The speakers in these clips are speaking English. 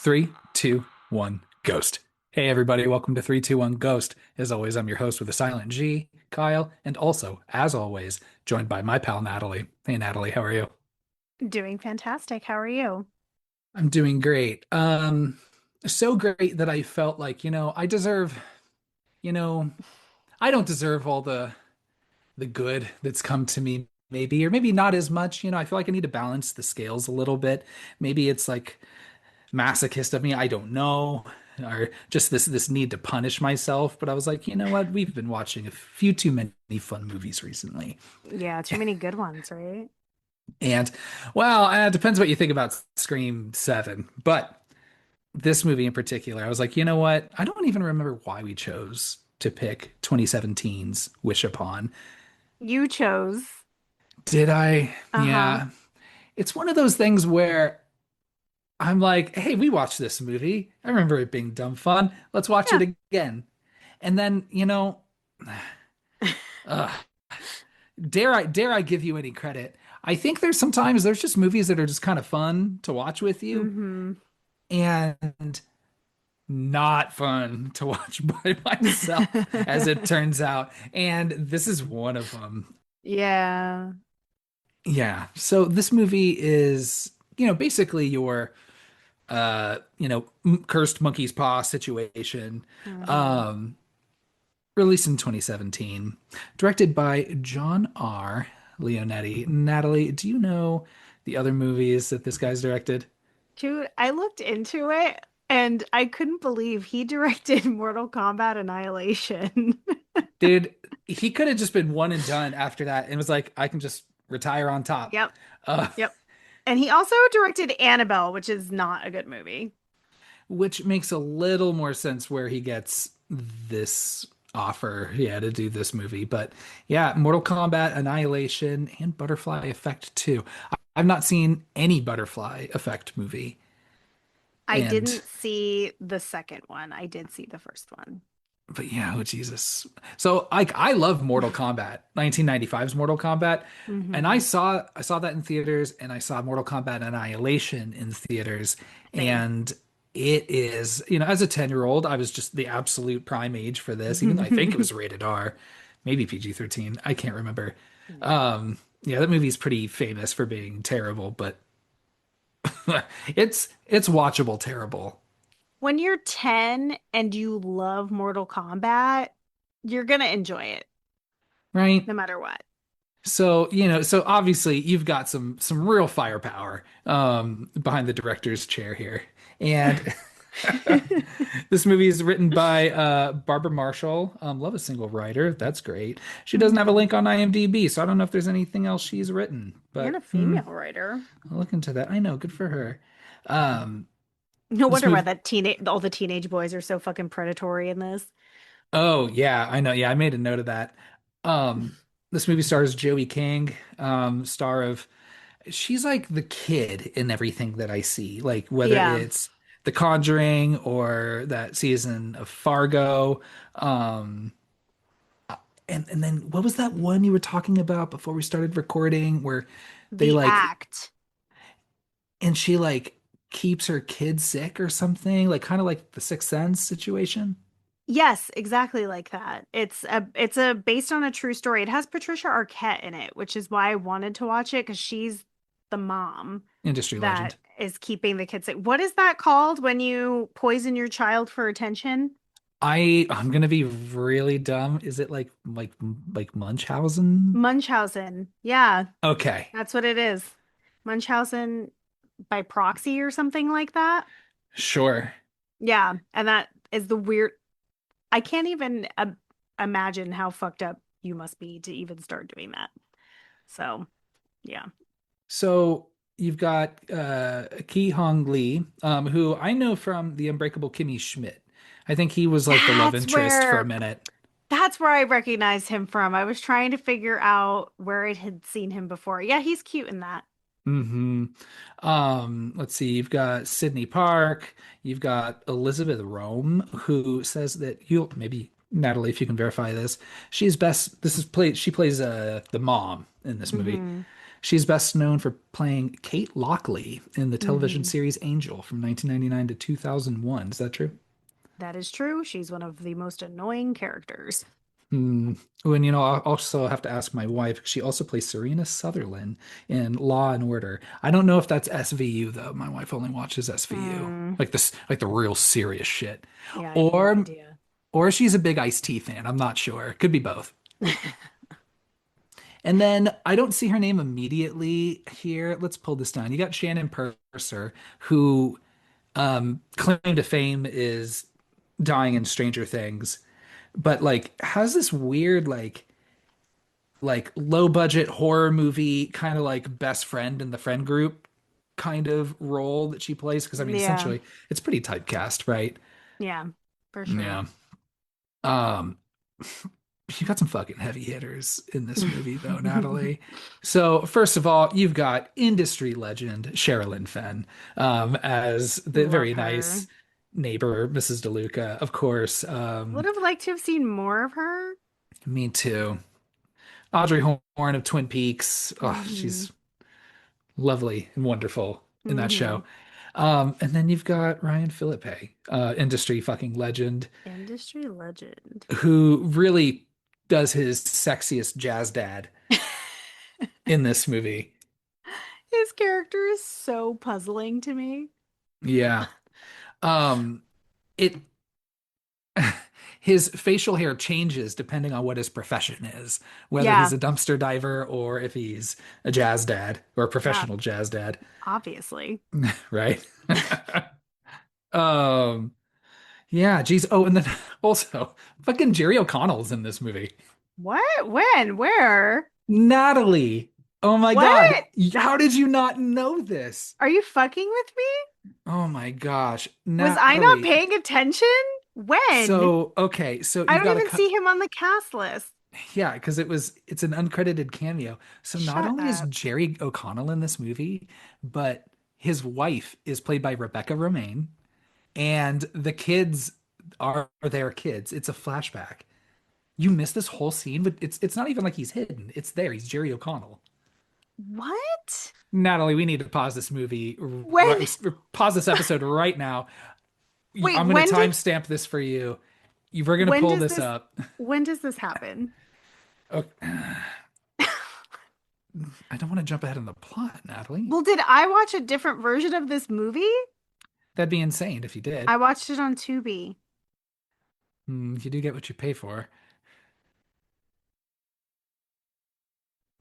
Three, two, one, ghost. Hey, everybody, welcome to 321 Ghost. As always, I'm your host with a silent G, Kyle, and also, as always, joined by my pal Natalie. Hey, Natalie, how are you? Doing fantastic. How are you? I'm doing great. So great that I felt like, I deserve, you know, I don't deserve all the good that's come to me, maybe, or maybe not as much. I feel like I need to balance the scales a little bit. Maybe it's like masochist of me, I don't know, or just this need to punish myself. But I was like, you know what? We've been watching a few too many fun movies recently. Yeah, too many good ones, right? And well, it depends what you think about Scream 7. But this movie in particular, I was like, you know what? I don't even remember why we chose to pick 2017's Wish Upon. You chose. Did I? Uh-huh. Yeah. It's one of those things where I'm like, hey, we watched this movie. I remember it being dumb fun. Let's watch it Yeah. again. And then, uh, dare I give you any credit? I think there's just movies that are just kind of fun to watch with you Mm-hmm. and not fun to watch by myself, as it turns out. And this is one of them. Yeah. Yeah. So this movie is, basically your cursed monkey's paw situation. Mm-hmm. Um, Released in 2017, directed by John R. Leonetti. Natalie, do you know the other movies that this guy's directed? Dude, I looked into it and I couldn't believe he directed Mortal Kombat Annihilation. Dude, he could have just been one and done after that and was like, I can just retire on top. Yep. Uh, Yep. And he also directed Annabelle, which is not a good movie. which makes a little more sense where he gets this offer, yeah, to do this movie. But yeah, Mortal Kombat, Annihilation, and Butterfly Effect 2. I've not seen any Butterfly Effect movie. I And didn't see the second one. I did see the first one. but yeah, oh Jesus. So I love Mortal Kombat, 1995's Mortal Kombat. And Mm-hmm. I saw that in theaters and I saw Mortal Kombat Annihilation in theaters. Same. And it is, as a 10-year-old, I was just the absolute prime age for this, even though I think it was rated R, maybe PG-13. I can't remember. Yeah. Yeah, that movie is pretty famous for being terrible, but it's watchable terrible, When you're 10 and you love Mortal Kombat, you're gonna enjoy it right? no matter what. So, so obviously you've got some real firepower behind the director's chair here. And this movie is written by Barbara Marshall. Love a single writer. That's great. She doesn't have a Hmm. link on IMDb, so I don't know if there's anything else she's written, And but a female writer. I'll look into that. I know, good for her. Um, No this wonder why movie. that teenage all the teenage boys are so fucking predatory in this. Oh yeah, I know. Yeah, I made a note of that. Um, this movie stars Joey King, star of she's like the kid in everything that I see, like whether Yeah. it's The Conjuring or that season of Fargo. Um, and then what was that one you were talking about before we started recording where they The like act. and she like keeps her kid sick or something, like kind of like the Sixth Sense situation? Yes, exactly like that. It's a based on a true story. It has Patricia Arquette in it, which is why I wanted to watch it because she's the mom Industry that legend. is keeping the kids sick. What is that called when you poison your child for attention? I'm gonna be really dumb. Is it like Munchausen? Munchausen. Yeah, Okay, that's what it is. Munchausen by proxy or something like that. sure. Yeah, and that is the weird. I can't even imagine how fucked up you must be to even start doing that. So, yeah. So you've got Ki Hong Lee, who I know from The Unbreakable Kimmy Schmidt. I think he was like the love That's interest for a where minute. that's where I recognize him from. I was trying to figure out where I had seen him before. Yeah, he's cute in that. Hmm. Let's see. You've got Sydney Park. You've got Elizabeth Rome, who says that you'll maybe Natalie, if you can verify this, she's best. This is play. She plays the mom in this movie. Hmm. She's best known for playing Kate Lockley in the television Hmm. series Angel from 1999 to 2001. Is that true? That is true. She's one of the most annoying characters. Hmm. Oh, and I also have to ask my wife. She also plays Serena Sutherland in Law and Order. I don't know if that's SVU though. My wife only watches SVU, Hmm. like this, like the real serious shit. Yeah, I have no Or, idea. or she's a big Ice-T fan. I'm not sure. Could be both. And then I don't see her name immediately here. Let's pull this down. You got Shannon Purser, who claim to fame is dying in Stranger Things, but like has this weird like low budget horror movie kind of like best friend in the friend group kind of role that she plays because I mean Yeah, essentially it's pretty typecast, right? yeah, for sure. Yeah. Um you got some fucking heavy hitters in this movie though, Natalie. So first of all, you've got industry legend Sherilyn Fenn as the Love very nice her. neighbor, Mrs. DeLuca, of course. Would have liked to have seen more of her. Me too. Audrey Horne of Twin Peaks. Oh, Hmm. she's lovely and wonderful in that Hmm. show. And then you've got Ryan Philippe, industry fucking legend, Industry legend. who really does his sexiest jazz dad in this movie. His character is so puzzling to me. Yeah. Um, it his facial hair changes depending on what his profession is, whether he's Yeah, a dumpster diver or if he's a jazz dad or a yeah, professional jazz dad, obviously. right? Um, yeah, geez. Oh, and then also fucking Jerry O'Connell's in this movie. What? When? Where? Natalie. Oh my God. What? How did you not know this? Are you fucking with me? Oh my gosh. Was I not Natalie. paying attention? When? So, okay, so I you've don't got to even cut. see him on the cast list. Yeah, because it's an uncredited cameo. So not Shut only is up. Jerry O'Connell in this movie, but his wife is played by Rebecca Romaine, and the kids are their kids. It's a flashback. You missed this whole scene, but it's not even like he's hidden. It's there. He's Jerry O'Connell. What? Natalie, we need to pause this movie, When? pause this episode right now. Wait, I'm going to timestamp this for you. We're going to when pull does this this up. when does this happen? Okay. I don't want to jump ahead in the plot, Natalie. Well, did I watch a different version of this movie? That'd be insane if you did. I watched it on Tubi. You do get what you pay for.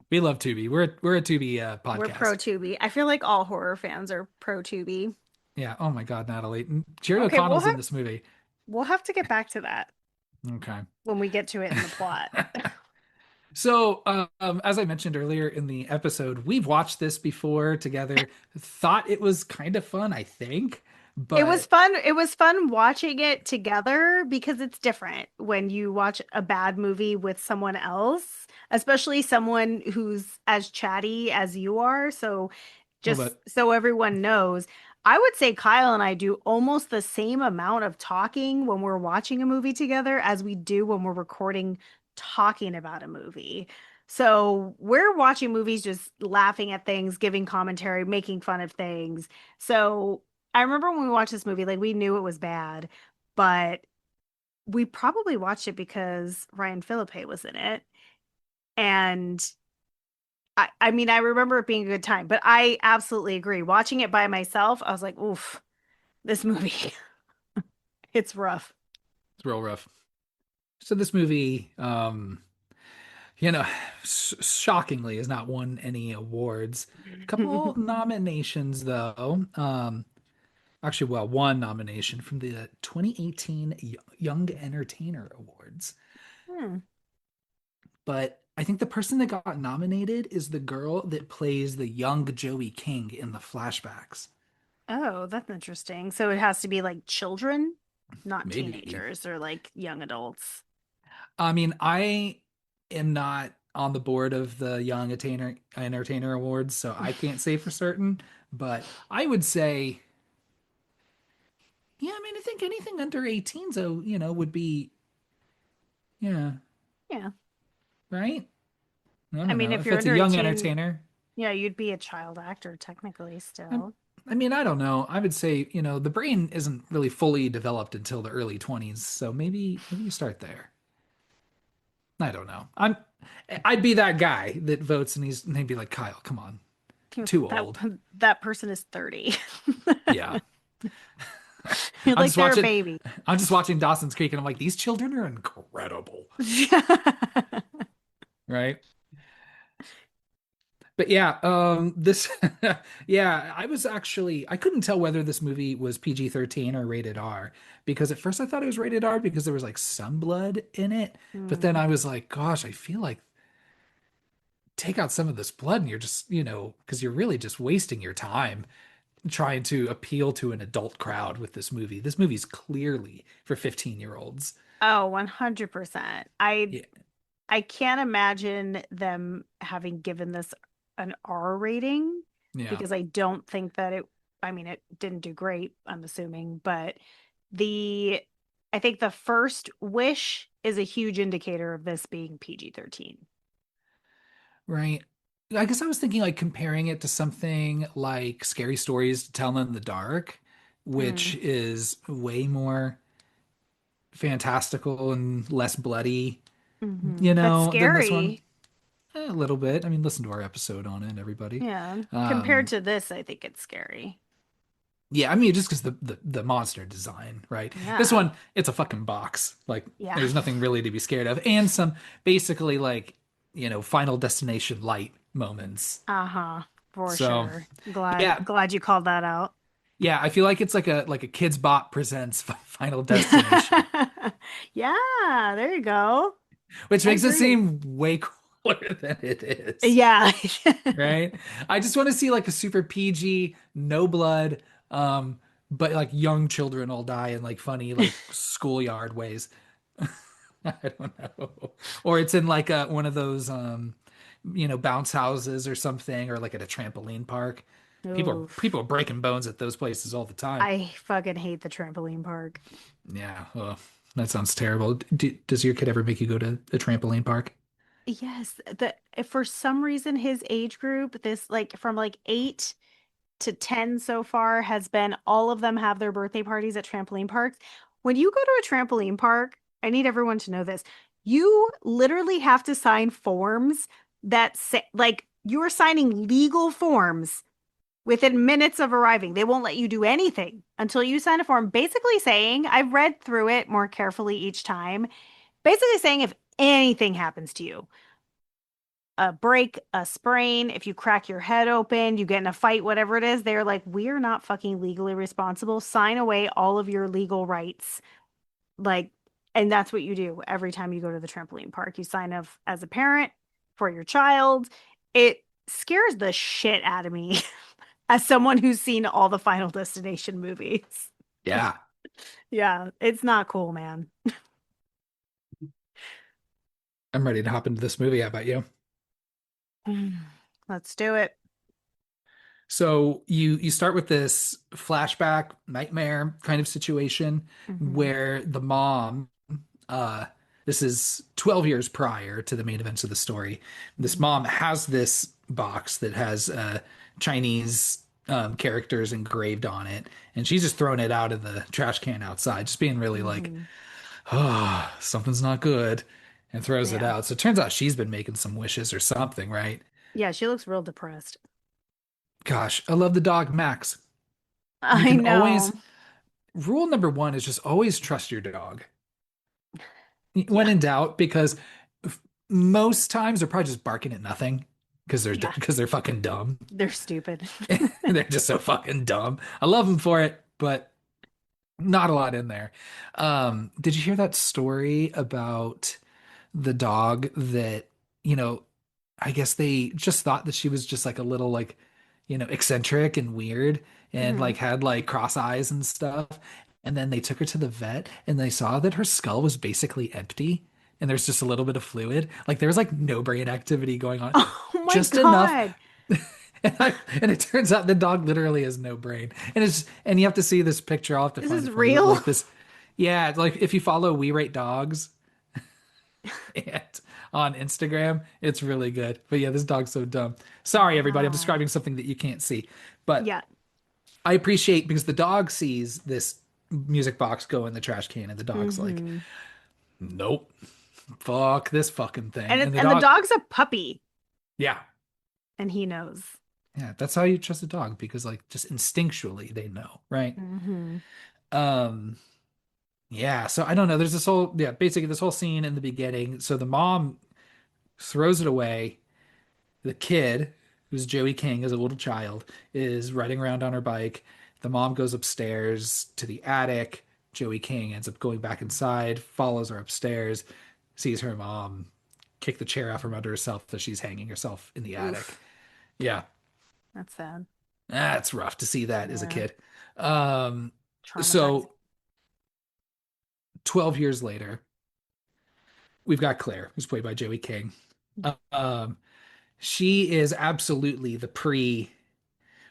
We love Tubi. We're a Tubi We're pro podcast. Tubi. I feel like all horror fans are pro Tubi. Yeah. Oh my God, Natalie. Jerry Okay, O'Connell's in this movie. we'll have to get back to that Okay. when we get to it in the plot. So, as I mentioned earlier in the episode, we've watched this before together. Thought it was kind of fun, I think, It was but fun. It was fun watching it together because it's different when you watch a bad movie with someone else, especially someone who's as chatty as you are. So, well, just but so everyone knows, I would say Kyle and I do almost the same amount of talking when we're watching a movie together as we do when we're recording talking about a movie. So, we're watching movies just laughing at things, giving commentary, making fun of things. So, I remember when we watched this movie, like we knew it was bad, but we probably watched it because Ryan Philippe was in it. And I mean, I remember it being a good time, but I absolutely agree. Watching it by myself, I was like, oof, this movie, it's rough. it's real rough. So this movie, you know, shockingly, has not won any awards. A couple nominations though. Actually, well, one nomination from the 2018 Young Entertainer Awards. Hmm. But I think the person that got nominated is the girl that plays the young Joey King in the flashbacks. Oh, that's interesting. So it has to be like children, not Maybe. teenagers or like young adults. I mean, I am not on the board of the Young Entertainer Awards, so I can't say for certain. But I would say, yeah, I mean, I think anything under 18, so would be, yeah, Yeah. right? I I don't mean, know if if you're it's a under young 18, entertainer. Yeah, you'd be a child actor technically I, still. I mean, I don't know. I would say, the brain isn't really fully developed until the early 20s, so maybe you start there. I don't know. I'd be that guy that votes and they'd be like, Kyle, come on, too That old. that person is 30. Yeah. You're I'm like just they're a watching baby. I'm just watching Dawson's Creek and I'm like, these children are incredible, right? But yeah, this yeah, I couldn't tell whether this movie was PG-13 or rated R because at first I thought it was rated R because there was like some blood in it, but then Hmm. I was like, gosh, I feel like take out some of this blood and you're just, because you're really just wasting your time trying to appeal to an adult crowd with this movie. This movie's clearly for 15-year-olds. Oh, 100%. Yeah. I can't imagine them having given this an R rating Yeah. because I don't think that I mean, it didn't do great, I'm assuming, but the, I think the first wish is a huge indicator of this being PG-13. Right. I guess I was thinking like comparing it to something like Scary Stories to Tell in the Dark, Mm. which is way more fantastical and less bloody, But than this one. scary. A little bit. I mean, listen to our episode on it, everybody. Yeah. Compared Um, to this, I think it's scary. yeah, I mean, just because the monster design, right? This Yeah. one, it's a fucking box. Like, Yeah. there's nothing really to be scared of, and some basically like, Final Destination light moments. Uh-huh. For So, sure. Glad yeah, glad you called that out. yeah, I feel like it's like a Kids Bot presents Final Destination, Yeah, there you go. which I makes it agree. seem way cooler than it is, Yeah. right? I just want to see like a super PG, no blood, but like young children all die in like funny like schoolyard ways. I don't know. Or it's in like one of those bounce houses or something, or like at a trampoline park. People Oof. are breaking bones at those places all the time. I fucking hate the trampoline park. Yeah, that sounds terrible. Does your kid ever make you go to a trampoline park? Yes, the for some reason his age group, this like from like 8 to 10 so far has been all of them have their birthday parties at trampoline parks. When you go to a trampoline park, I need everyone to know this. You literally have to sign forms that say, like, you're signing legal forms within minutes of arriving. They won't let you do anything until you sign a form basically saying, I've read through it more carefully each time, basically saying if anything happens to you, a break, a sprain, if you crack your head open, you get in a fight, whatever it is, they're like, we're not fucking legally responsible. Sign away all of your legal rights. Like, and that's what you do every time you go to the trampoline park. You sign up as a parent for your child. It scares the shit out of me as someone who's seen all the Final Destination movies. Yeah, Yeah, it's not cool, man. I'm ready to hop into this movie. How about you? Let's do it. So you start with this flashback nightmare kind of situation Hmm. where the mom, uh, this is 12 years prior to the main events of the story. This Hmm. mom has this box that has Chinese characters engraved on it, and she's just throwing it out in the trash can outside, just being really like, Hmm. oh, something's not good, and throws it Yeah. out. So it turns out she's been making some wishes or something, right? Yeah, she looks real depressed. Gosh, I love the dog Max. You I can know. always, rule number one is just always trust your dog when Yeah. in doubt, because most times they're probably just barking at nothing Yeah. because they're fucking dumb. They're stupid. They're just so fucking dumb. I love them for it, but not a lot in there. Did you hear that story about the dog that, you know, I guess they just thought that she was just like a little like, eccentric and weird and Hmm. like had like cross eyes and stuff. And then they took her to the vet and they saw that her skull was basically empty and there's just a little bit of fluid. Like there was like no brain activity going on, Oh my just enough. God. And it turns out the dog literally has no brain. And you have to see this picture. I'll have to This find is it for you. real? Like this, yeah, it's like if you follow We Rate Dogs, and on Instagram. It's really good. But yeah, this dog's so dumb. Sorry, everybody. I'm Oh, describing something that you can't see. But yeah. I appreciate because the dog sees this music box go in the trash can and the dog's like, Hmm. nope, fuck this fucking thing. And And the the dog, dog's a puppy, yeah, and he knows. yeah, that's how you trust a dog because like just instinctually they know, right? Hmm. Um, yeah, so I don't know. There's this whole, yeah, basically this whole scene in the beginning. So the mom throws it away. The kid, who's Joey King as a little child, is riding around on her bike. The mom goes upstairs to the attic. Joey King ends up going back inside, follows her upstairs, sees her mom kick the chair out from under herself as she's hanging herself in the attic. Oof, Yeah, that's sad. that's rough to see that as a Yeah, kid. Um, traumatizing. so 12 years later, we've got Claire, who's played by Joey King. Um, she is absolutely the pre,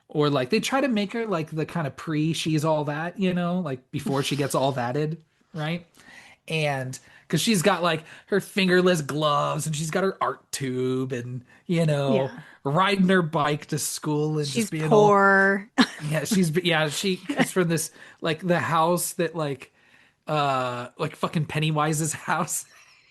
or like they try to make her like the kind of pre she's all that, like before she gets all thatted, right? And because she's got like her fingerless gloves and she's got her art tube and, Yeah, riding her bike to school and just she's being all, poor. yeah, she comes from this like the house that like fucking Pennywise's house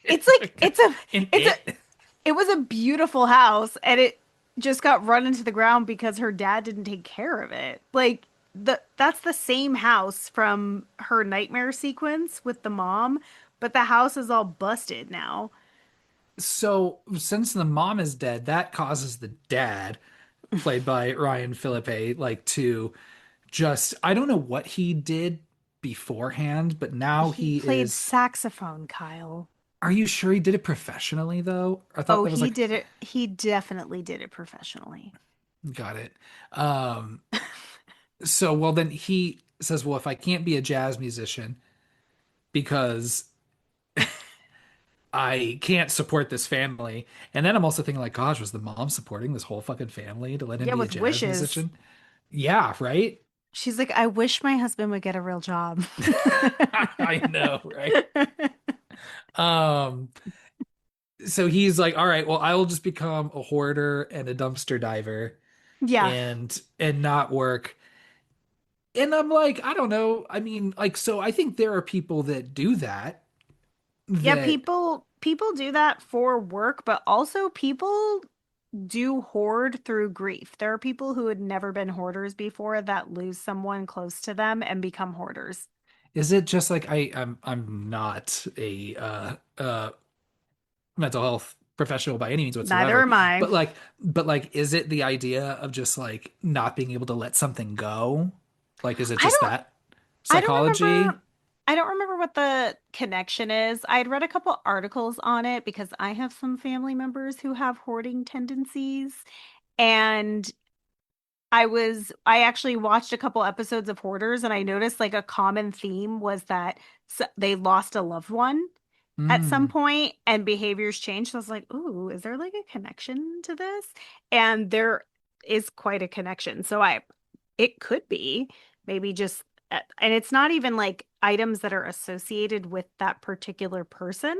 It's like in it's a it. it was a beautiful house, and it just got run into the ground because her dad didn't take care of it. Like that's the same house from her nightmare sequence with the mom, but the house is all busted now. So since the mom is dead, that causes the dad, played by Ryan Philippe, like to just I don't know what he did beforehand, but now He he played is. saxophone, Kyle. Are you sure he did it professionally though? I thought Oh, that was he like did it. He definitely did it professionally. got it. Um so well then he says, well, if I can't be a jazz musician because I can't support this family. And then I'm also thinking like, gosh, was the mom supporting this whole fucking family to let him Yeah, be a with jazz wishes. musician? Yeah, right? She's like, I wish my husband would get a real job. I know, right? Um, so he's like, all right, well, I will just become a hoarder and a dumpster diver Yeah. and not work. And I'm like, I don't know. I mean, like, so I think there are people that do that Yeah, that people do that for work, but also people do hoard through grief. There are people who had never been hoarders before that lose someone close to them and become hoarders. is it just like I'm not a mental health professional by any means Neither whatsoever, am I. but like is it the idea of just like not being able to let something go? Like is it I just don't that I don't psychology? remember I don't remember what the connection is. I'd read a couple articles on it because I have some family members who have hoarding tendencies. And I actually watched a couple episodes of Hoarders, and I noticed like a common theme was that they lost a loved one at some Mm. point and behaviors changed. So I was like, ooh, is there like a connection to this? And there is quite a connection. So it could be maybe just, and it's not even like items that are associated with that particular person.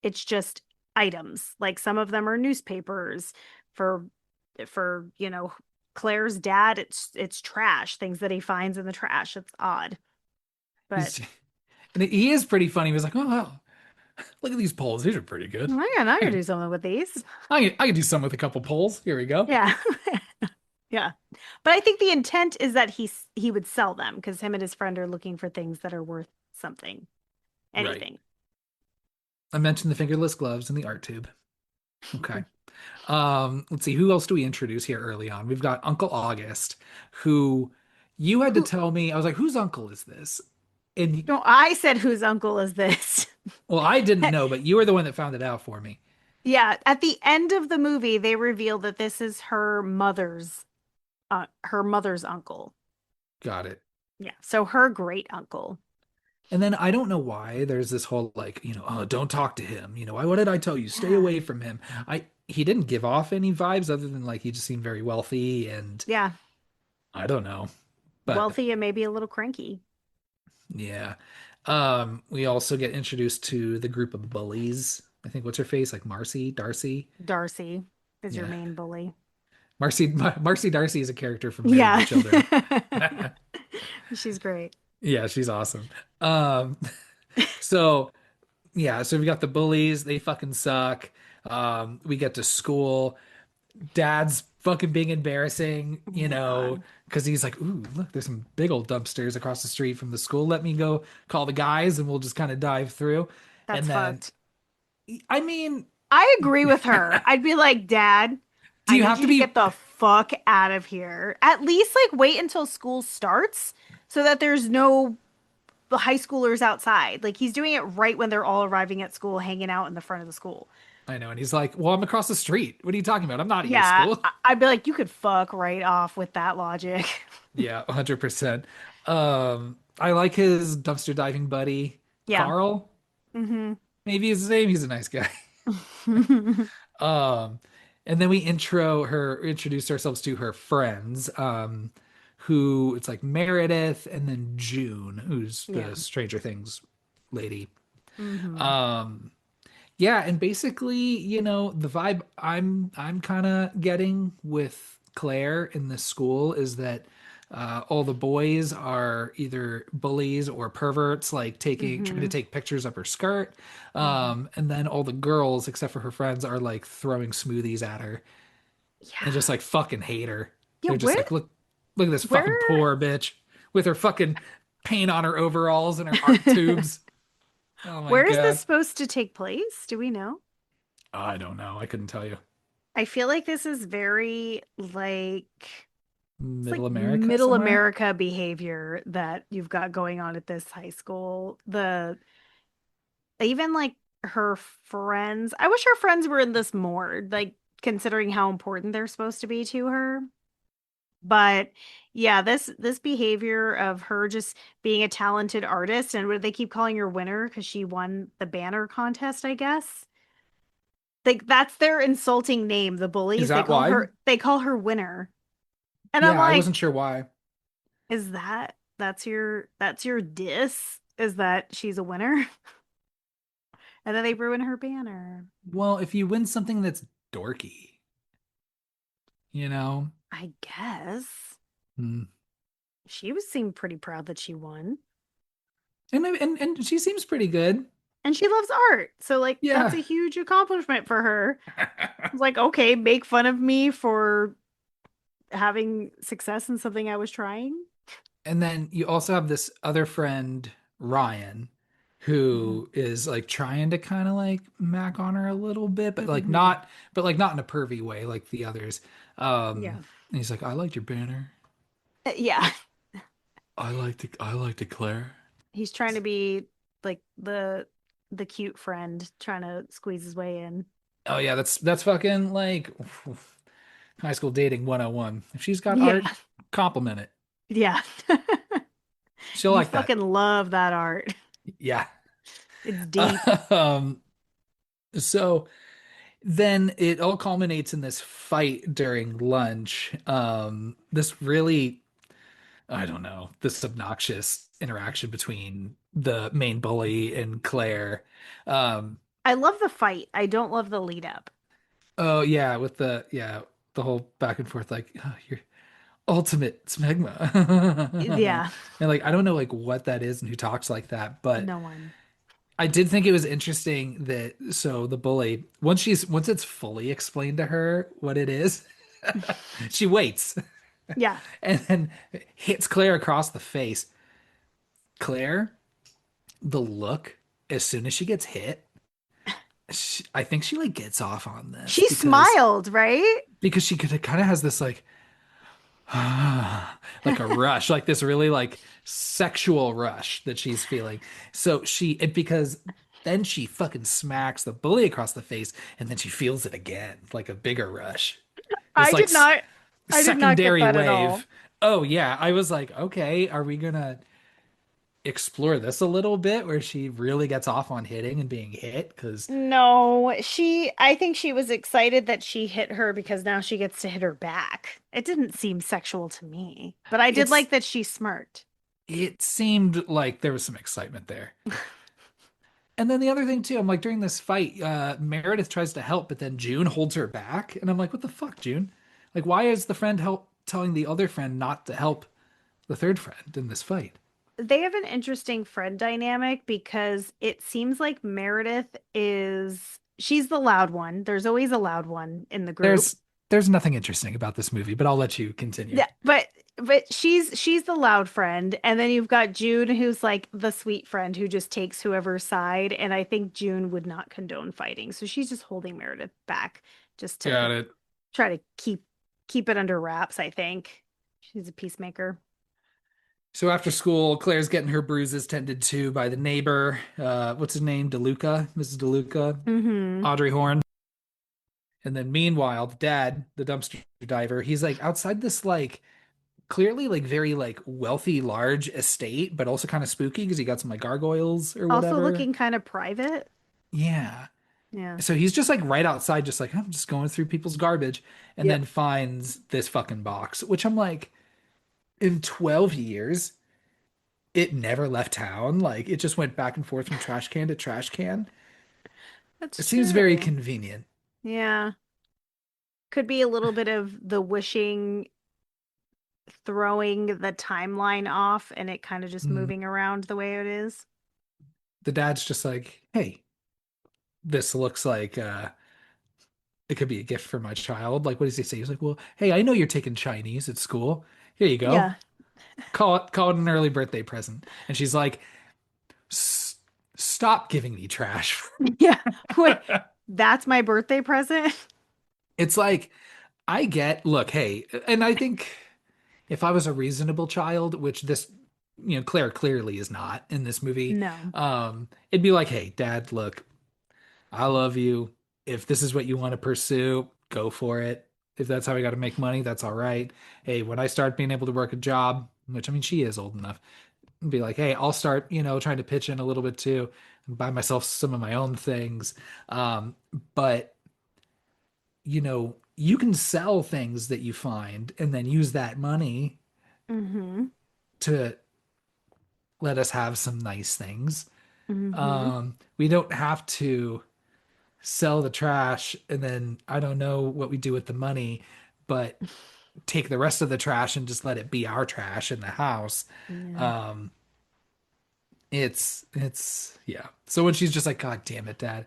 It's just items. Like some of them are newspapers for Claire's dad, it's trash, things that he finds in the trash. It's odd. But He's and he is pretty funny. He was like, oh wow, look at these poles. These are pretty good. I I can can do something with these. I can do some with a couple poles. Here we go. Yeah. Yeah. But I think the intent is that he would sell them because him and his friend are looking for things that are worth something, Right. anything. I mentioned the fingerless gloves and the art tube. Okay. Let's see, who else do we introduce here early on? We've got Uncle August, who you had to Who tell me. I was like, whose uncle is this? And no, I said whose uncle is this? well, I didn't know, but you were the one that found it out for me. Yeah, at the end of the movie, they reveal that this is her mother's uncle. Got it. Yeah, so her great uncle. And then I don't know why there's this whole like, oh, don't talk to him. Why what did I tell you? Stay Yeah. away from him. He didn't give off any vibes other than like he just seemed very wealthy and Yeah, I don't know. But wealthy and maybe a little cranky. yeah. We also get introduced to the group of bullies. I think what's her face? Like Marcy, Darcy. Darcy is your Yeah. main bully. Marcy Darcy is a character from Married with Yeah. Children. She's great. Yeah, she's awesome. Um, so yeah, so we got the bullies, they fucking suck. We get to school. Dad's fucking being embarrassing, Oh my God. because he's like, ooh, look, there's some big old dumpsters across the street from the school. Let me go call the guys and we'll just kind of dive through. That's And then, fucked. I mean, I agree with her. I'd be like, Dad, do I you need have you to to be? get the fuck out of here. At least like wait until school starts so that there's no high schoolers outside. Like he's doing it right when they're all arriving at school, hanging out in the front of the school. I know. And he's like, well, I'm across the street. What are you talking about? I'm not at your Yeah, school. I'd be like, you could fuck right off with that logic. Yeah, 100%. I like his dumpster diving buddy, Yeah. Carl. Hmm. Maybe his name. He's a nice guy. Um, and then we introduce ourselves to her friends, who it's like Meredith and then June, who's Yeah. the Stranger Things lady. Hmm. Um, yeah, and basically, the vibe I'm kind of getting with Claire in this school is that all the boys are either bullies or perverts, like trying to Hmm. take pictures of her skirt. Hmm. And then all the girls, except for her friends, are like throwing smoothies at her and Yeah. just like fucking hate her. Yeah, They're just where like, look at this where fucking poor bitch with her fucking paint on her overalls and her art tubes. Oh my where is this God. supposed to take place? Do we know? I don't know. I couldn't tell you. I feel like this is very like it's like Middle America middle somewhere? America behavior that you've got going on at this high school. The even like her friends. I wish her friends were in this more, like considering how important they're supposed to be to her. But yeah, this behavior of her just being a talented artist and what do they keep calling her winner because she won the banner contest, I guess. Like that's their insulting name, the Is bullies. that why? They call her winner. And I'm Yeah, I like, wasn't sure why. is that's your diss? Is that she's a winner? And then they ruin her banner. Well, if you win something that's dorky, you know? I guess. Hmm. She was seemed pretty proud that she won. And she seems pretty good. And she loves art. So like that's Yeah. a huge accomplishment for her. It's like, okay, make fun of me for having success in something I was trying. And then you also have this other friend, Ryan, Hmm. who is like trying to kind of like mac on her a little bit, Hmm. but like not in a pervy way like the others. Yeah. And he's like, I liked your banner. Yeah. I liked it, Claire. He's trying to be like the cute friend trying to squeeze his way in. Oh yeah, that's fucking like high school dating 101. If she's got Yeah. art, compliment it. Yeah. She'll You like that. fucking love that art. Yeah. It's deep. Um, so then it all culminates in this fight during lunch. This really, I don't know, this obnoxious interaction between the main bully and Claire. Um, I love the fight. I don't love the lead up. oh yeah, with the whole back and forth, like, oh, you're ultimate smegma. Yeah. And like I don't know like what that is and who talks like that, but No one. I did think it was interesting that so the bully once it's fully explained to her what it is, she waits Yeah. and then hits Claire across the face. Claire, the look as soon as she gets hit, I think she like gets off on this She because smiled, right? she could kind of has this like like a rush, like this really like sexual rush that she's feeling. So because then she fucking smacks the bully across the face and then she feels it again, like a bigger rush. This I like did not I did not get secondary that at all. wave. Oh yeah, I was like, okay, are we gonna explore this a little bit where she really gets off on hitting and being hit? Because No, I think she was excited that she hit her because now she gets to hit her back. It didn't seem sexual to me, but I did it's like that she smirked. it seemed like there was some excitement there. And then the other thing too, I'm like during this fight, Meredith tries to help, but then June holds her back, and I'm like, what the fuck, June? Like, why is the friend help telling the other friend not to help the third friend in this fight? They have an interesting friend dynamic because it seems like Meredith is she's the loud one. There's always a loud one in the group. There's there's nothing interesting about this movie, but I'll let you continue. Yeah, but she's the loud friend, and then you've got June who's like the sweet friend who just takes whoever's side, and I think June would not condone fighting. So she's just holding Meredith back just to Got it. try to keep it under wraps, I think. She's a peacemaker. So after school, Claire's getting her bruises tended to by the neighbor. What's his name? DeLuca, Mrs. DeLuca, Mm-hmm. Audrey Horne. And then meanwhile, the dad, the dumpster diver, he's like outside this like clearly like very like wealthy, large estate, but also kind of spooky because he got some like gargoyles or Also whatever. looking kind of private. Yeah. Yeah. So he's just like right outside, just like I'm just going through people's garbage, and then Yep. finds this fucking box, which I'm like, in 12 years, it never left town. Like it just went back and forth from trash can to trash can. That's It seems very true. convenient. Yeah. Could be a little bit of the wishing throwing the timeline off and it kind of just Mm. moving around the way it is. The dad's just like, hey, this looks like it could be a gift for my child. Like, what does he say? He's like, well, hey, I know you're taking Chinese at school. Here you go. Yeah. Call it an early birthday present. And she's like, Stop giving me trash." Yeah. Wait, that's my birthday present? It's like, I get, look, hey, and I think if I was a reasonable child, which this, Claire clearly is not in this movie, No. it'd be like, hey, dad, look, I love you. If this is what you want to pursue, go for it. If that's how I got to make money, that's all right. Hey, when I start being able to work a job, which I mean, she is old enough, be like, hey, I'll start, trying to pitch in a little bit too and buy myself some of my own things. But, you can sell things that you find and then use that money Mm-hmm. to let us have some nice things. Mm-hmm. We don't have to sell the trash and then I don't know what we do with the money, but take the rest of the trash and just let it be our trash in the house. Yeah. Um, it's yeah. So when she's just like, God damn it, Dad,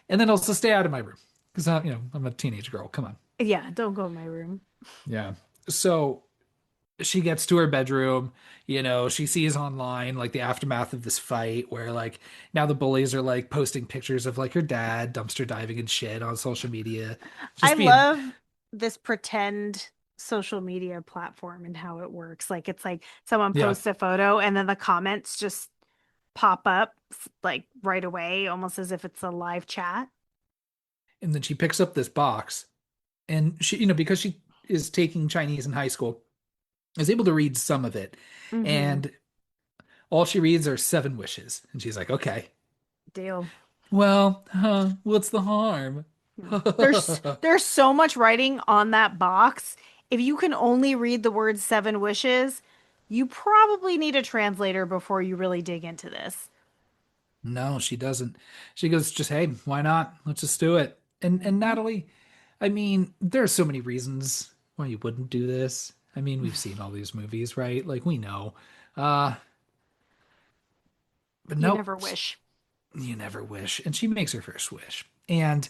and then also stay out of my room because I'm a teenage girl. Come on. Yeah, don't go in my room. Yeah. So she gets to her bedroom, she sees online like the aftermath of this fight where like now the bullies are like posting pictures of like her dad dumpster diving and shit on social media. I Just being, love this pretend social media platform and how it works. Like it's like someone yeah. posts a photo and then the comments just pop up like right away, almost as if it's a live chat. And then she picks up this box and she, because she is taking Chinese in high school, is able to read some of it. Mm-hmm. And all she reads are seven wishes. And she's like, okay, Deal. well, what's the harm? Yeah. There's so much writing on that box. If you can only read the word seven wishes, you probably need a translator before you really dig into this. No, she doesn't. She goes, just, hey, why not? Let's just do it. And Mhm. Natalie, I mean, there are so many reasons why you wouldn't do this. I mean, we've seen all these movies, right? Like we know. Uh, but You nope, never wish. you never wish. And she makes her first wish. And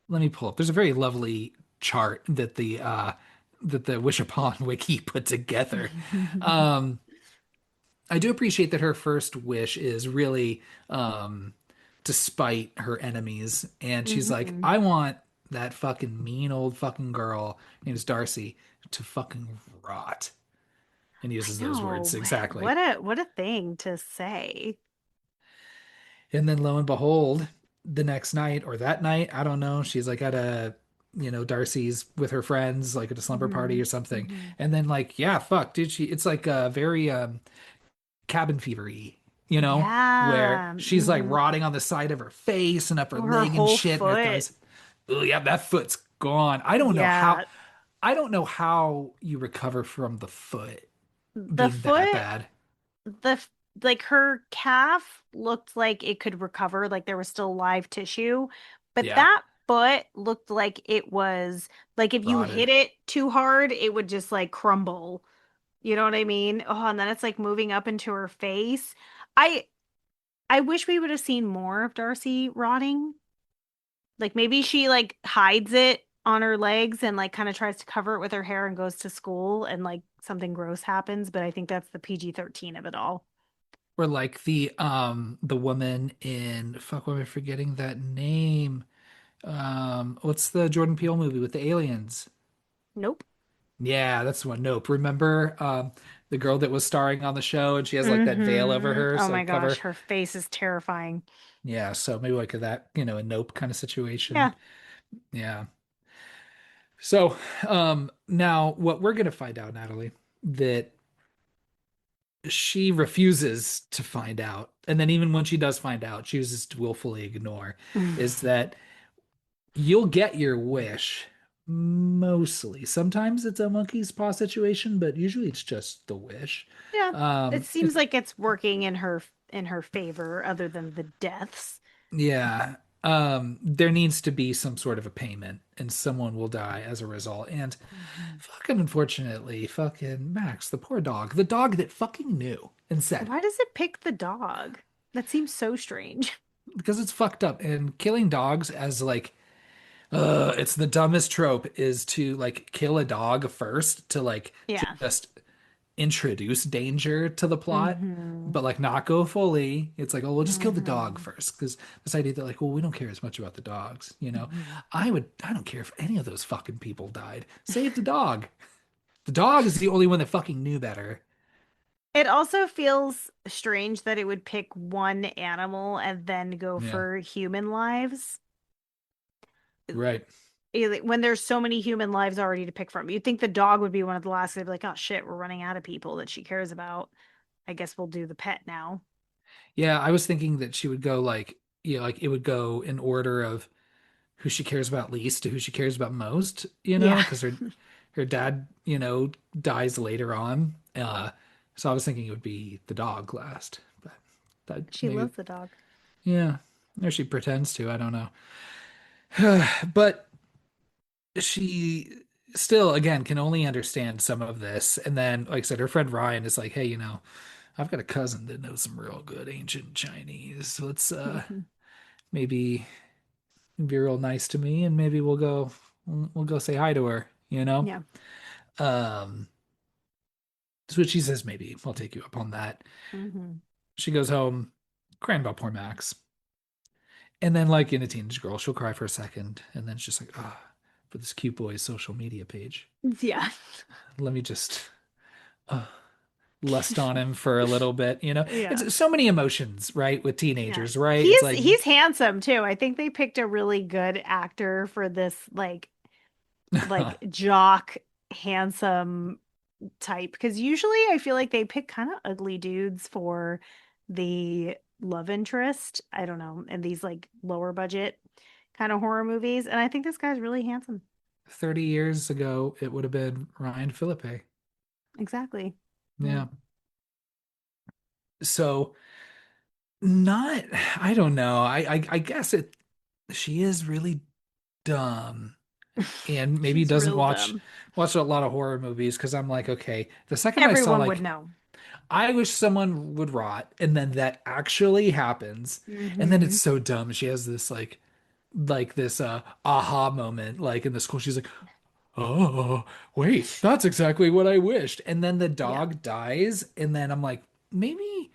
let me pull up. There's a very lovely chart that the Wish Upon wiki put together. Um, I do appreciate that her first wish is really despite her enemies. And she's like, Hmm. I want that fucking mean old fucking girl named Darcy to fucking rot. And I uses those words know. exactly. What a thing to say. And then lo and behold, the next night or that night, I don't know, she's like at Darcy's with her friends, like at a slumber Hmm. party or something. Hmm. And then like, yeah, fuck, did she? It's like a very cabin fevery, where Yeah. she's like Hmm. rotting on the side of her face and up her Or her leg and whole shit, and her foot. thighs. Oh yeah, that foot's gone. I don't know how. Yeah. I don't know how you recover from the foot The being that foot, bad. the like her calf looked like it could recover, like there was still live tissue, but Yeah, that foot looked like it was like if you rotted. hit it too hard, it would just like crumble. You know what I mean? Oh, and then it's like moving up into her face. I I wish we would have seen more of Darcy rotting. Like maybe she like hides it on her legs and like kind of tries to cover it with her hair and goes to school and like something gross happens, but I think that's the PG-13 of it all. Or like the woman in fuck, what am I forgetting that name? What's the Jordan Peele movie with the aliens? Nope. Yeah, that's the one. Nope. Remember the girl that was starring on the show and she has like that veil over her Oh so my like gosh, cover. her face is terrifying. Yeah, so maybe like that, a Nope kind of situation. Yeah. Yeah. So, now what we're gonna find out, Natalie, that she refuses to find out, and then even when she does find out, chooses to willfully ignore, is that you'll get your wish mostly. Sometimes it's a monkey's paw situation, but usually it's just the wish. Yeah. It seems It's like it's working in her favor other than the deaths. Yeah. There needs to be some sort of a payment, and someone will die as a result. And Mhm. fucking unfortunately, fucking Max, the poor dog, the dog that fucking knew and said, Why does it pick the dog? That seems so strange. because it's fucked up. And killing dogs as like, it's the dumbest trope is to like kill a dog first to like Yeah. just introduce danger to the plot, Hmm. but like not go fully. It's like, oh, we'll just kill the dog Hmm. first. Because this idea that like, well, we don't care as much about the dogs, Hmm. I don't care if any of those fucking people died. Save the dog. The dog is the only one that fucking knew better. It also feels strange that it would pick one animal and then go Yeah, for human lives. right. When there's so many human lives already to pick from. You'd think the dog would be one of the last. They'd be like, oh shit, we're running out of people that she cares about. I guess we'll do the pet now. Yeah, I was thinking that she would go like, like it would go in order of who she cares about least to who she cares about most, Yeah. because her dad, dies later on. So I was thinking it would be the dog last, but that She maybe, loves the dog. yeah, or she pretends to. I don't know. But she still, again, can only understand some of this. And then, like I said, her friend Ryan is like, hey, I've got a cousin that knows some real good ancient Chinese. Let's Mhm. maybe be real nice to me, and maybe we'll go say hi to her, you know? Yeah. Um, so she says, maybe I'll take you up on that. Hmm. She goes home, crying about poor Max. And then, like in a teenage girl, she'll cry for a second, and then it's just like, for this cute boy's social media page. Yeah. Let me just uh, lust on him for a little bit, you know? Yeah. It's so many emotions, right? With Yeah. teenagers, right? It's like, He's handsome too. I think they picked a really good actor for this like jock handsome type because usually I feel like they pick kind of ugly dudes for the love interest. I don't know, in these like lower budget kind of horror movies, and I think this guy's really handsome. 30 years ago, it would have been Ryan Philippe. Exactly. Yeah. Yeah. So, not, I don't know. I guess she is really dumb and maybe She's doesn't real watch dumb. a lot of horror movies because I'm like, okay, the second I saw Everyone would like know. I wish someone would rot and then that actually happens and then it's Hmm. so dumb. She has this like this aha moment like in the school. She's like, oh, wait, that's exactly what I wished. And then the Yeah. dog dies and then I'm like, maybe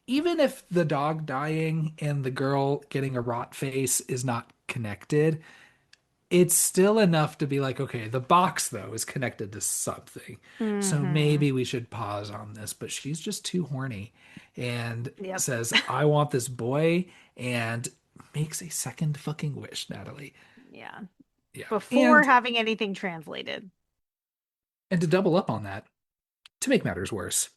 even if the dog dying and the girl getting a rot face is not connected, it's still enough to be like, okay, the box though is connected to something. So Hmm. maybe we should pause on this. But she's just too horny and Yep. says, I want this boy and makes a second fucking wish, Natalie. Yeah. Yeah. Before having anything translated. And to double up on that, to make matters worse,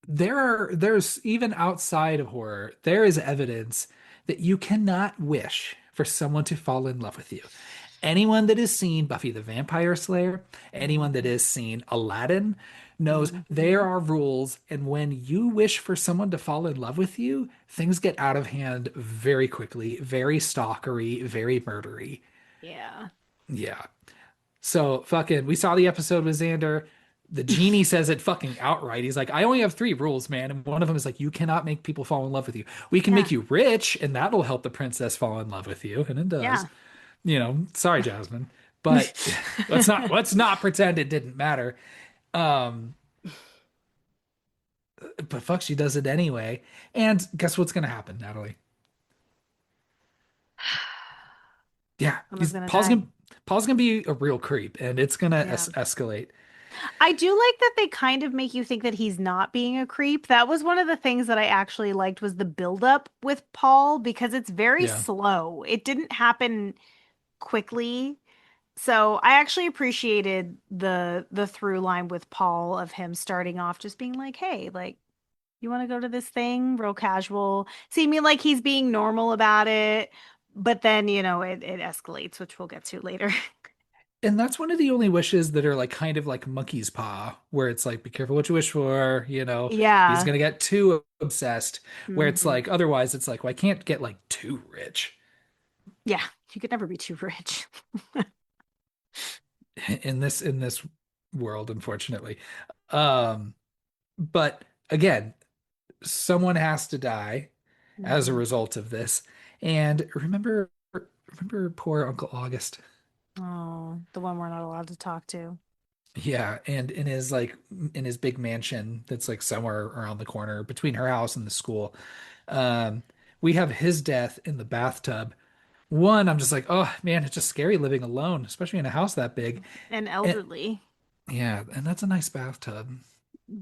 there's even outside of horror, there is evidence that you cannot wish for someone to fall in love with you. Anyone that has seen Buffy the Vampire Slayer, anyone that Mhm. has seen Aladdin knows there Hmm. are rules, and when you wish for someone to fall in love with you, things get out of hand very quickly, very stalkery, very murdery. Yeah. Yeah. So fucking, we saw the episode with Xander. The genie says it fucking outright. He's like, I only have three rules, man. And one of them is like, you cannot make people fall in love with you. We can Yeah. make you rich, and that'll help the princess fall in love with you. And it does. Yeah. Sorry, Jasmine. But let's not pretend it didn't matter. Um, but fuck, she does it anyway. And guess what's gonna happen, Natalie? Yeah, Someone's he's gonna die. Paul's gonna be a real creep, and it's gonna Yeah. escalate. I do like that they kind of make you think that he's not being a creep. That was one of the things that I actually liked was the buildup with Paul because it's very Yeah. slow. It didn't happen quickly. So I actually appreciated the through line with Paul of him starting off just being like, "Hey, like you want to go to this thing?" Real casual, seeming like he's being normal about it, but then, it escalates, which we'll get to later. And that's one of the only wishes that are like kind of like monkey's paw, where it's like, be careful what you wish for, he's Yeah. gonna get too obsessed. Where it's Hmm. like, otherwise, it's like, well, I can't get like too rich Yeah, you could never be too rich. in this world, unfortunately. Um, but again, someone has to die as a Hmm. result of this. And remember poor Uncle August. Oh, the one we're not allowed to talk to. Yeah, and in his big mansion that's like somewhere around the corner between her house and the school. Um, we have his death in the bathtub. One, I'm just like, oh man, it's just scary living alone, especially in a house that big. And And elderly. yeah, and that's a nice bathtub.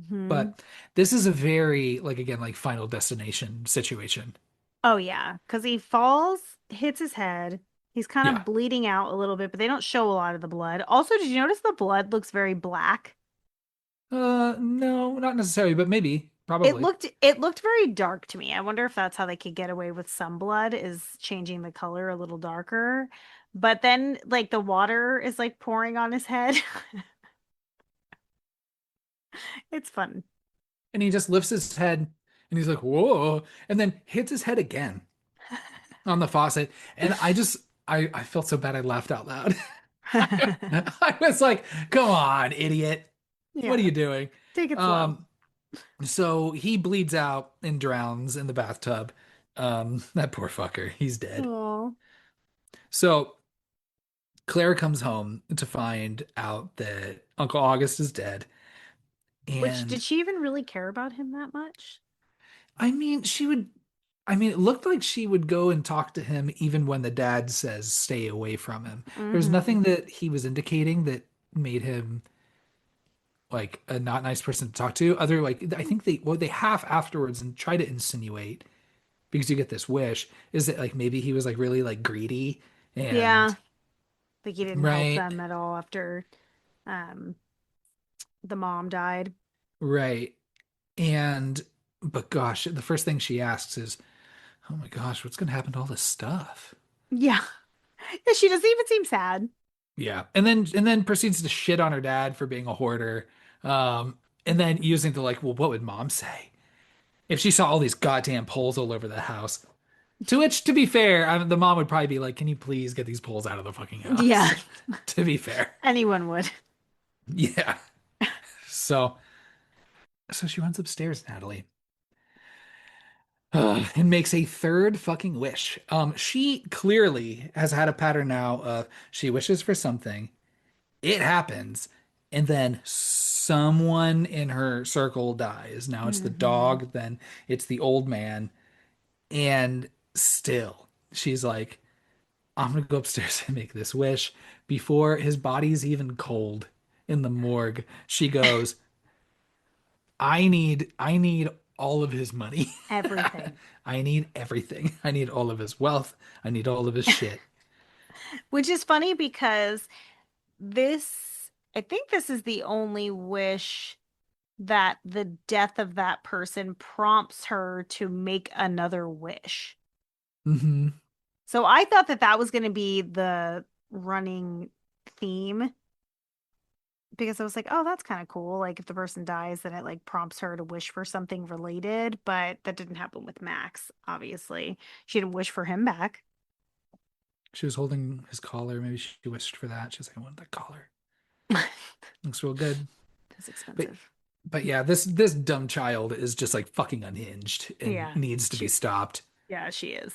Hmm. But this is a very like again like Final Destination situation. Oh yeah, because he falls, hits his head. He's kind of Yeah. bleeding out a little bit, but they don't show a lot of the blood. Also, did you notice the blood looks very black? No, not necessarily, but maybe, It probably. looked it looked very dark to me. I wonder if that's how they could get away with some blood is changing the color a little darker. But then like the water is like pouring on his head. It's fun. And he just lifts his head and he's like, whoa, and then hits his head again on the faucet. And I felt so bad I laughed out loud. I was like, come on, idiot. What are Yeah, you doing? take it slow. Um, so he bleeds out and drowns in the bathtub. That poor fucker, he's dead. Oh. So Claire comes home to find out that Uncle August is dead. Which did And she even really care about him that much? I mean, it looked like she would go and talk to him even when the dad says stay away from him. There's Hmm. nothing that he was indicating that made him like a not nice person to talk to. Other like I think they half afterwards and try to insinuate because you get this wish is that like maybe he was like really like greedy and Yeah, like he didn't help right, them at all after um the mom died. right. And but gosh, the first thing she asks is, "Oh my gosh, what's gonna happen to all this stuff?" Yeah. Yeah, she doesn't even seem sad. Yeah. And then proceeds to shit on her dad for being a hoarder. Um, and then using the like, well, what would mom say if she saw all these goddamn poles all over the house? To which, to be fair, the mom would probably be like, "Can you please get these poles out of the fucking Yeah, house?" To be fair. anyone would. Yeah. So she runs upstairs, Natalie, and makes a third fucking wish. She clearly has had a pattern now of she wishes for something, it happens, and then someone in her circle dies. Now it's the Hmm. dog, then it's the old man, and still she's like, I'm gonna go upstairs and make this wish. Before his body's even cold in the morgue, she goes, I need all of his money. Everything. I need everything. I need all of his wealth. I need all of his shit. Which is funny because I think this is the only wish that the death of that person prompts her to make another wish. Hmm. So I thought that that was going to be the running theme because I was like, oh, that's kind of cool. Like if the person dies, then it like prompts her to wish for something related, but that didn't happen with Max, obviously. She didn't wish for him back. She was holding his collar. Maybe she wished for that. She's like, I want that collar. Looks real good. That's But expensive. but yeah, this dumb child is just like fucking unhinged and Yeah. needs to be She stopped yeah, she is.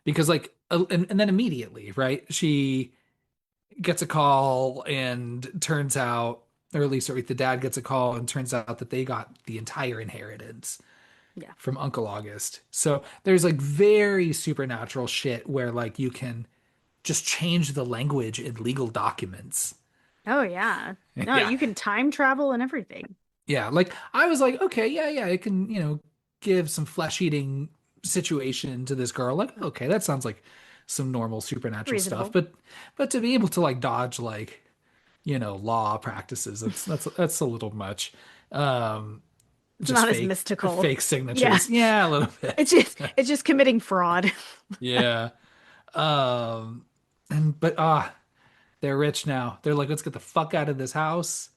because like and then immediately, right? She gets a call and turns out, or at least or the dad gets a call and turns out that they got the entire inheritance Yeah. from Uncle August. So there's like very supernatural shit where like you can just change the language in legal documents. Oh yeah. No, Yeah. you can time travel and everything. Yeah. Like I was like, okay, yeah, yeah, it can, give some flesh-eating situation to this girl. Like, okay, that sounds like some normal supernatural stuff. Reasonable. But to be able to like dodge like, law practices, that's a little much. Um, It's just not as fake mystical. Yeah. signatures. Yeah, a little bit. It's just committing fraud. Yeah. Um, and but they're rich now. They're like, let's get the fuck out of this house.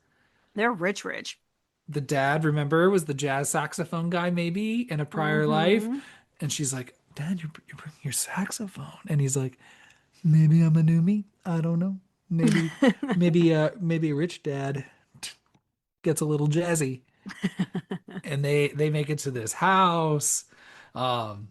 They're rich, rich. The dad, remember, was the jazz saxophone guy maybe in a prior life. Mm-hmm. And she's like, Dad, you're bringing your saxophone. And he's like, maybe I'm a new me. I don't know. Maybe a rich dad gets a little jazzy. And they make it to this house. Um,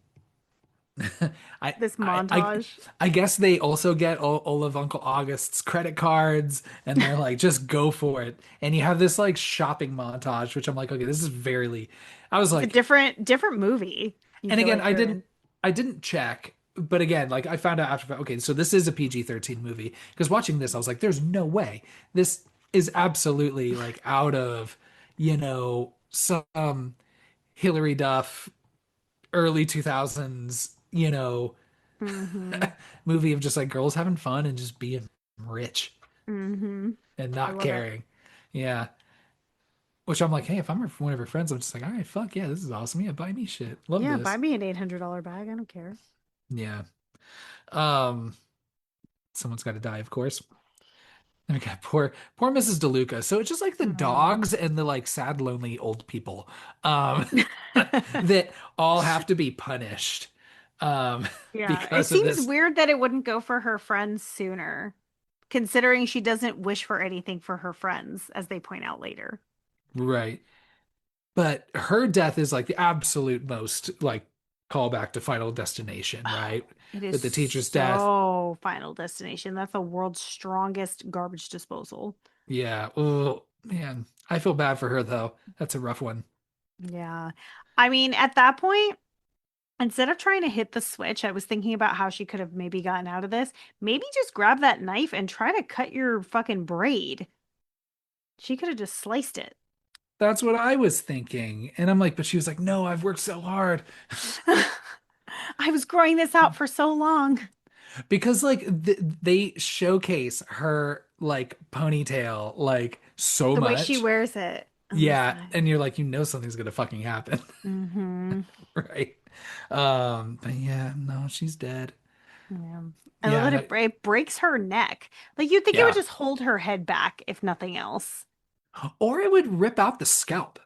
I, This I, I, montage. I guess they also get all of Uncle August's credit cards, and they're like, just go for it. And you have this like shopping montage, which I'm like, okay, this is very. I was It's a like, different movie. You and feel again, like you're in. I didn't check, but again, like I found out after, okay, so this is a PG-13 movie. Because watching this, I was like, there's no way this is absolutely like out of, some Hillary Duff early 2000s, Mm-hmm. movie of just like girls having fun and just being rich Mm-hmm. and I not love it. caring. Yeah. Which I'm like, hey, if I'm one of her friends, I'm just like, all right, fuck yeah, this is awesome. Yeah, buy me shit. Love Yeah, buy this. me an $800 bag. I don't care. Yeah. Um, someone's got to die, of course. And we got poor Mrs. DeLuca. So it's just like the Mm. dogs and the like sad, lonely old people, um, that all have to be punished, Yeah, it because of seems this. weird that it wouldn't go for her friends sooner, considering she doesn't wish for anything for her friends, as they point out later. Right. But her death is like the absolute most like callback to Final Destination, Oh, right? it is With the teacher's death. so Final Destination. That's the world's strongest garbage disposal. Yeah. Oh, man. I feel bad for her though. That's a rough one. Yeah. I mean, at that point, instead of trying to hit the switch, I was thinking about how she could have maybe gotten out of this. Maybe just grab that knife and try to cut your fucking braid. She could have just sliced it. That's what I was thinking. And I'm like, but she was like, no, I've worked so hard. I was growing this out for so long. Because like they showcase her like ponytail like so The way she much. wears it on the Yeah. side. And you're like, something's gonna fucking happen. Mm-hmm. Right. But yeah, no, she's dead. Yeah. I love Yeah, that and it breaks her neck. Like you'd think it would yeah. just hold her head back, if nothing else. Or it would rip out the scalp,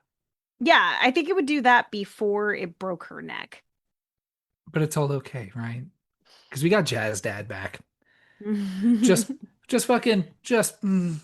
Yeah, I think it would do that before it broke her neck. but it's all okay, right? Because we got Jazz Dad back. Oh Just,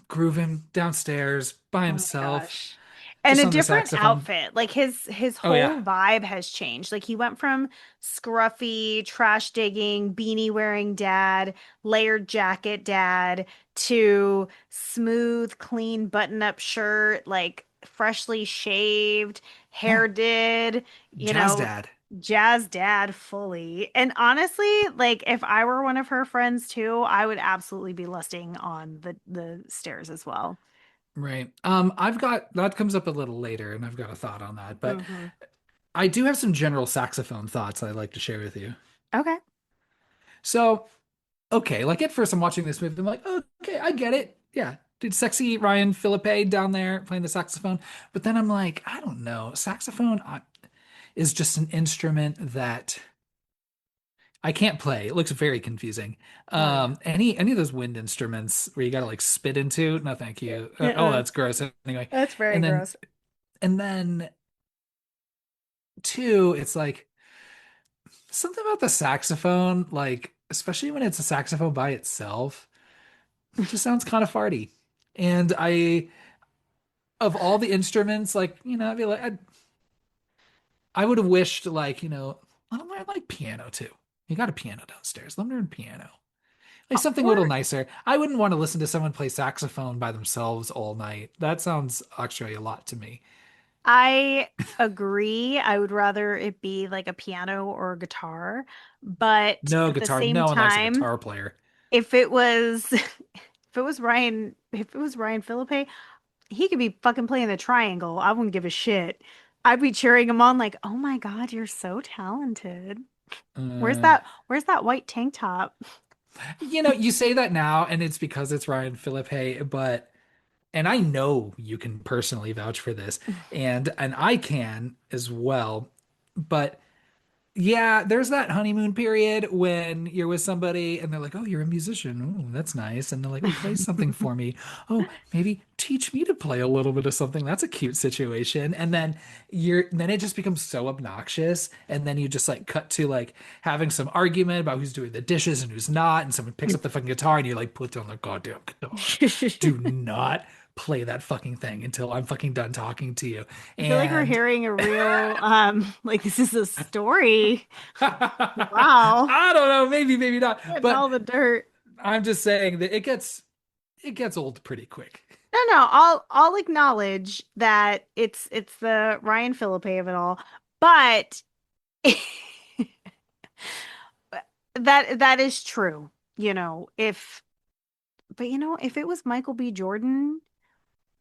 groove him downstairs by my himself, gosh. And just a on the different saxophone. outfit. Like his Oh yeah, whole vibe has changed. Like he went from scruffy, trash digging, beanie wearing dad, layered jacket dad to smooth, clean button-up shirt, like freshly shaved, yeah, hair did, you Jazz know, Dad. jazz dad fully. And honestly, like if I were one of her friends too, I would absolutely be lusting on the stairs as well. Right. I've got that comes up a little later, and I've got a thought on that, but Hmm. I do have some general saxophone thoughts I'd like to share with you. Okay. So, okay, like at first I'm watching this movie, I'm like, okay, I get it. Yeah, dude, sexy Ryan Philippe down there playing the saxophone. But then I'm like, I don't know, saxophone is just an instrument that I can't play. It looks very confusing. Oh yeah. Any of those wind instruments where you gotta like spit into? No, thank you. Oh, Uh-uh. that's gross. Anyway, That's very and then gross. and then two, it's like something about the saxophone, like especially when it's a saxophone by itself, just sounds kind of farty. And I, of all the instruments, like I'd be like, I would have wished like let them learn like piano too. You got a piano downstairs. Let them learn piano. Like something a Or little nicer. I wouldn't want to listen to someone play saxophone by themselves all night. That sounds actually a lot to me. I agree. I would rather it be like a piano or a guitar, but No at the guitar. same No one likes a time, guitar player. if it was if it was Ryan Philippe, he could be fucking playing the triangle. I wouldn't give a shit. I'd be cheering him on like, "Oh my God, you're so talented. Uh, Where's that white tank top?" you say that now, and it's because it's Ryan Philippe, but and I know you can personally vouch for this, and I can as well. But yeah, there's that honeymoon period when you're with somebody and they're like, "Oh, you're a musician. Oh, that's nice." And they're like, "Oh, play something for me. Oh, maybe teach me to play a little bit of something. That's a cute situation." And then it just becomes so obnoxious and then you just like cut to like having some argument about who's doing the dishes and who's not, and someone picks up the fucking guitar and you like put down the goddamn guitar. Do not play that fucking thing until I'm fucking done talking to you. I feel like we're And hearing a real like this is a story. Wow. I don't know, maybe, maybe not. Getting But all the dirt. I'm just saying that it gets old pretty quick. No, I'll acknowledge that it's the Ryan Philippe of it all, but that is true. If but if it was Michael B. Jordan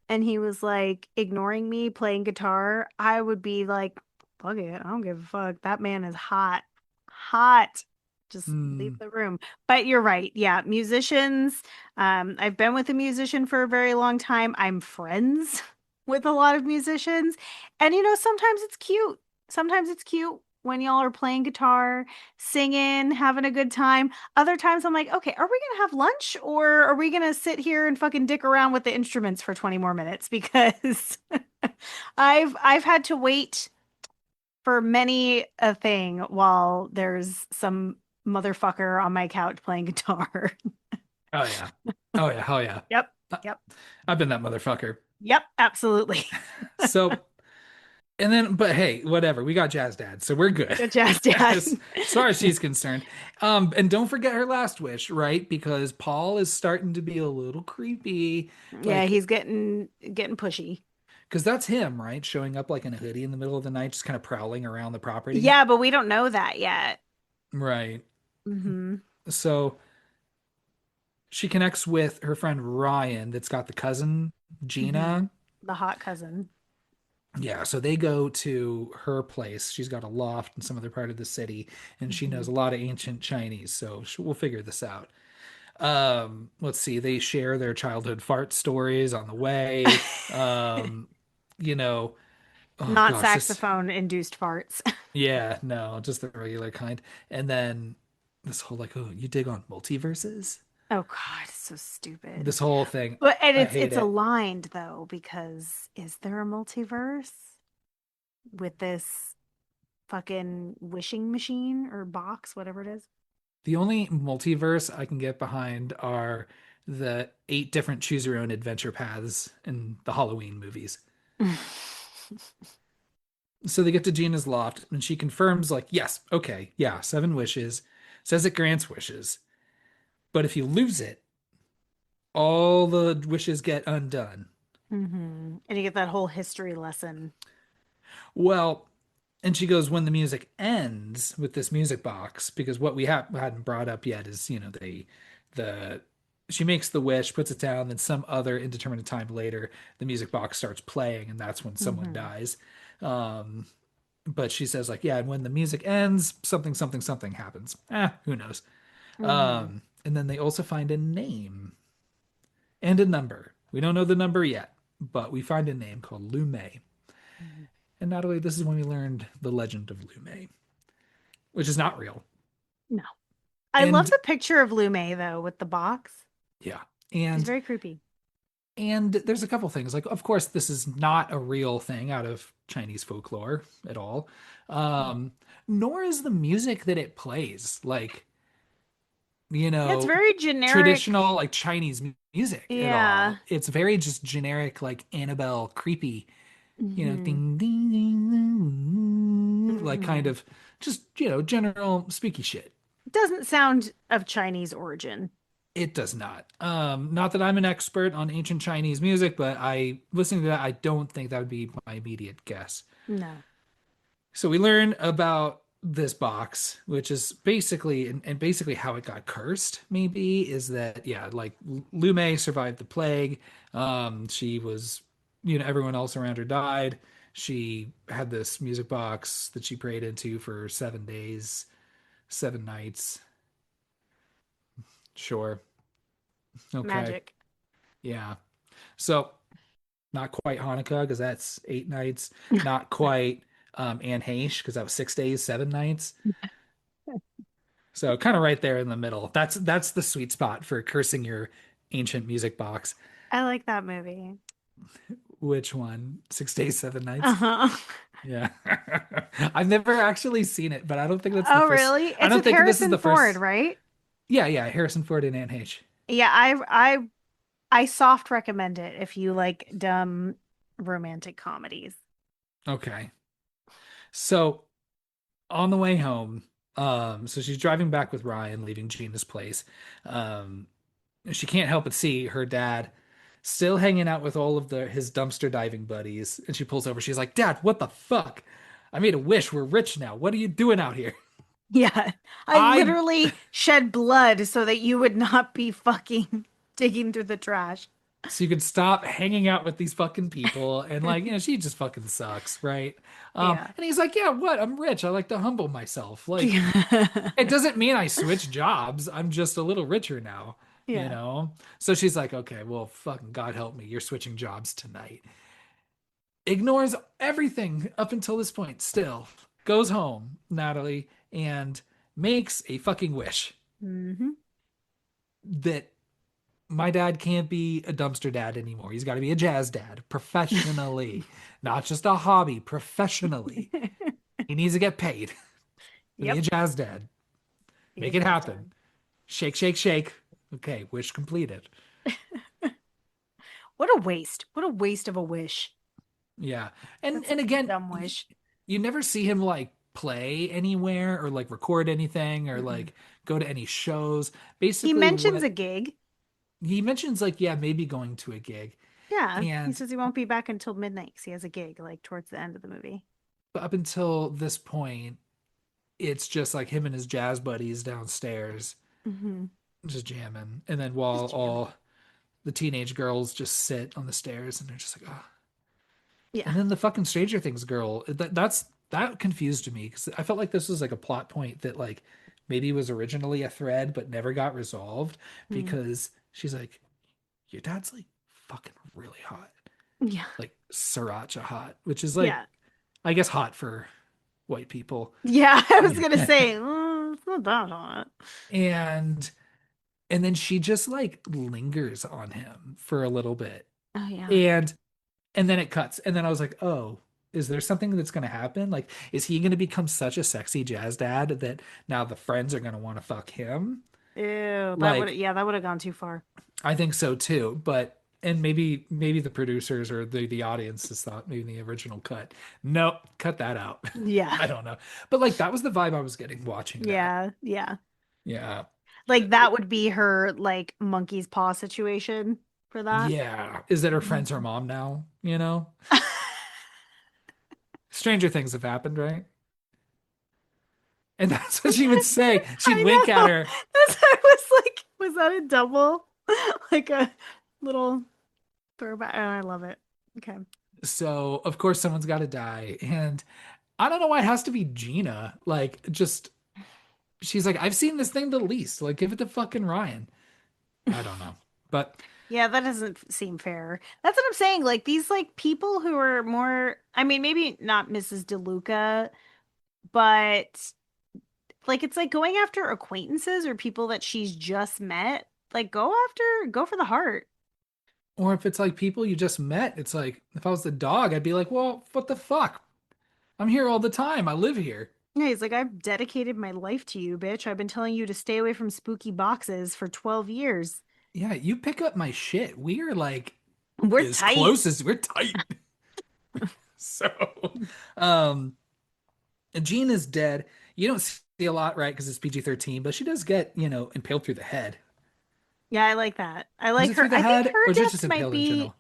and he was like ignoring me playing guitar, I would be like, fuck it, I don't give a fuck. That man is hot. Hot. Just leave Hmm. the room. But you're right. Yeah, musicians. I've been with a musician for a very long time. I'm friends with a lot of musicians. And sometimes it's cute. Sometimes it's cute when y'all are playing guitar, singing, having a good time. Other times I'm like, okay, are we gonna have lunch or are we gonna sit here and fucking dick around with the instruments for 20 more minutes? Because I've had to wait for many a thing while there's some motherfucker on my couch playing guitar. Oh yeah. Oh yeah. Hell yeah. Yep. I- Yep. I've been that motherfucker. Yep. Absolutely. So, and then, but hey, whatever. We got Jazz Dad, so we're good Good jazz dad. as far as she's concerned. And don't forget her last wish, right? Because Paul is starting to be a little creepy, Yeah, like, he's getting pushy. because that's him, right? Showing up like in a hoodie in the middle of the night, just kind of prowling around the property. Yeah, but we don't know that yet. Right. Hmm. So she connects with her friend Ryan that's got the cousin Hmm. Gina. The hot cousin. Yeah, so they go to her place. She's got a loft in some other part of the city, and she knows Hmm. a lot of ancient Chinese, so we'll figure this out. Let's see. They share their childhood fart stories on the way. Um, you know, oh Not gosh, this, saxophone induced farts. yeah, no, just the regular kind. And then this whole like, oh, you dig on multiverses? Oh God, it's so stupid. This whole thing, But and I it's hate it's it. aligned though because is there a multiverse with this fucking wishing machine or box, whatever it is? The only multiverse I can get behind are the 8 different choose your own adventure paths in the Halloween movies. So they get to Gina's loft and she confirms, like, yes, okay, yeah, 7 wishes, says it grants wishes. But if you lose it, all the wishes get undone. And you get that whole history lesson. Well, and she goes, when the music ends with this music box, because what we hadn't brought up yet is, the she makes the wish, puts it down, then some other indeterminate time later, the music box starts playing, and that's when someone Hmm. dies. Um, but she says, like, yeah, and when the music ends, something, something, something happens. Who knows? Hmm. And then they also find a name and a number. We don't know the number yet, but we find a name called Lume. And Natalie, this is when we learned the legend of Lume, which is not real. No. I love And the picture of Lume though with the box. yeah, She's and very creepy. there's a couple things. Like, of course, this is not a real thing out of Chinese folklore at all. Um, Nor is the music that it plays like, you Yeah, it's know, very generic. traditional like Chinese music at Yeah. all. It's very just generic, like Annabelle creepy, Hmm. ding ding ding, ding, like kind Hmm. of just, general spooky shit. It doesn't sound of Chinese origin. It does not. Not that I'm an expert on ancient Chinese music, but I listening to that, I don't think that would be my immediate guess. No. So we learn about this box, which is basically and basically how it got cursed, maybe, is that yeah, like Lume survived the plague. She was, everyone else around her died. She had this music box that she prayed into for 7 days, 7 nights. Sure. Okay. Magic. Yeah. So not quite Hanukkah because that's 8 nights. Not quite Anne Heche because that was 6 days, 7 nights. So kind of right there in the middle. That's the sweet spot for cursing your ancient music box. I like that movie. Which one? 6 days, 7 nights? Uh-huh. Yeah. I've never actually seen it, but I don't think that's the Oh, first. really? I It's don't with think this is Harrison the Ford, first. right? Yeah, yeah, Harrison Ford and Anne Heche. Yeah, I soft recommend it if you like dumb romantic comedies. Okay. So on the way home, so she's driving back with Ryan, leaving Gina's place. Um, she can't help but see her dad still hanging out with all of his dumpster diving buddies. And she pulls over. She's like, Dad, what the fuck? I made a wish. We're rich now. What are you doing out here? Yeah, I I literally shed blood so that you would not be fucking digging through the trash. So you could stop hanging out with these fucking people and like, she just fucking sucks, right? Yeah. And he's like, yeah, what? I'm rich. I like to humble myself. Like, Yeah. it doesn't mean I switch jobs. I'm just a you richer now, you Yeah. know? So she's like, okay, well, fucking God help me. You're switching jobs tonight. Ignores everything up until this point, still goes home, Natalie, and makes a fucking wish Hmm. that my dad can't be a dumpster dad anymore. He's got to be a jazz dad professionally, not just a hobby, professionally. He needs to get paid to be a Yep. jazz dad. Be a Make it jazz happen. dad. Shake, shake, shake. Okay, wish completed. What a waste. What a waste of a wish. Yeah. And That's and such a again, dumb wish. you never see him like play anywhere or like record anything or Mm-mm. like go to any shows. He Basically mentions what a gig. he mentions like yeah, maybe going to a gig. Yeah. He And says he won't be back until midnight because he has a gig like towards the end of the movie. up until this point, it's just like him and his jazz buddies downstairs Hmm. just jamming. And then while Just jamming. all the teenage girls just sit on the stairs and they're just like, oh. Yeah. And then the fucking Stranger Things girl, that confused me because I felt like this was like a plot point that like maybe was originally a thread but never got resolved Mm. because she's like, your dad's like fucking really hot, Yeah. like sriracha hot, which is like, Yeah. I guess hot for white people. Yeah. I was gonna Yeah. say, it's not that hot. and and then she just like lingers on him for a little bit Oh yeah. and then it cuts and then I was like, oh, is there something that's going to happen? Like, is he going to become such a sexy jazz dad that now the friends are going to want to fuck him? Ew. That would Like, yeah, that would have gone too far. I think so too, but and maybe the producers or the audience has thought maybe in the original cut, nope, cut that out. Yeah. I don't know, but like that was the vibe I was getting watching that. Yeah. Yeah. Yeah. Like that would be her like monkey's paw situation for that. Yeah, is that her friend's her Mhm. mom now, you know? Stranger things have happened, right? And that's what she would say. She'd I wink at know. her. That's I was like, was that a double? Like a little throwback. Oh, I love it. Okay. So, of course, someone's got to die. And I don't know why it has to be Gina. Like, just, she's like, I've seen this thing the least. Like, give it to fucking Ryan. I don't know. But Yeah, that doesn't seem fair. That's what I'm saying. Like these like people who are more, I mean, maybe not Mrs. DeLuca, but Like it's like going after acquaintances or people that she's just met. Like go for the heart. Or if it's like people you just met, it's like if I was the dog, I'd be like, well, what the fuck? I'm here all the time. I live here. Yeah, he's like, I've dedicated my life to you, bitch. I've been telling you to stay away from spooky boxes for 12 years. Yeah, you pick up my shit. We are like We're as tight. close as we're tight. So, um, Jean is dead. You don't see a lot, right? Because it's PG-13, but she does get, impaled through the head. Yeah, I like that. I Is like it her. through the I think head or is it just impaled in general?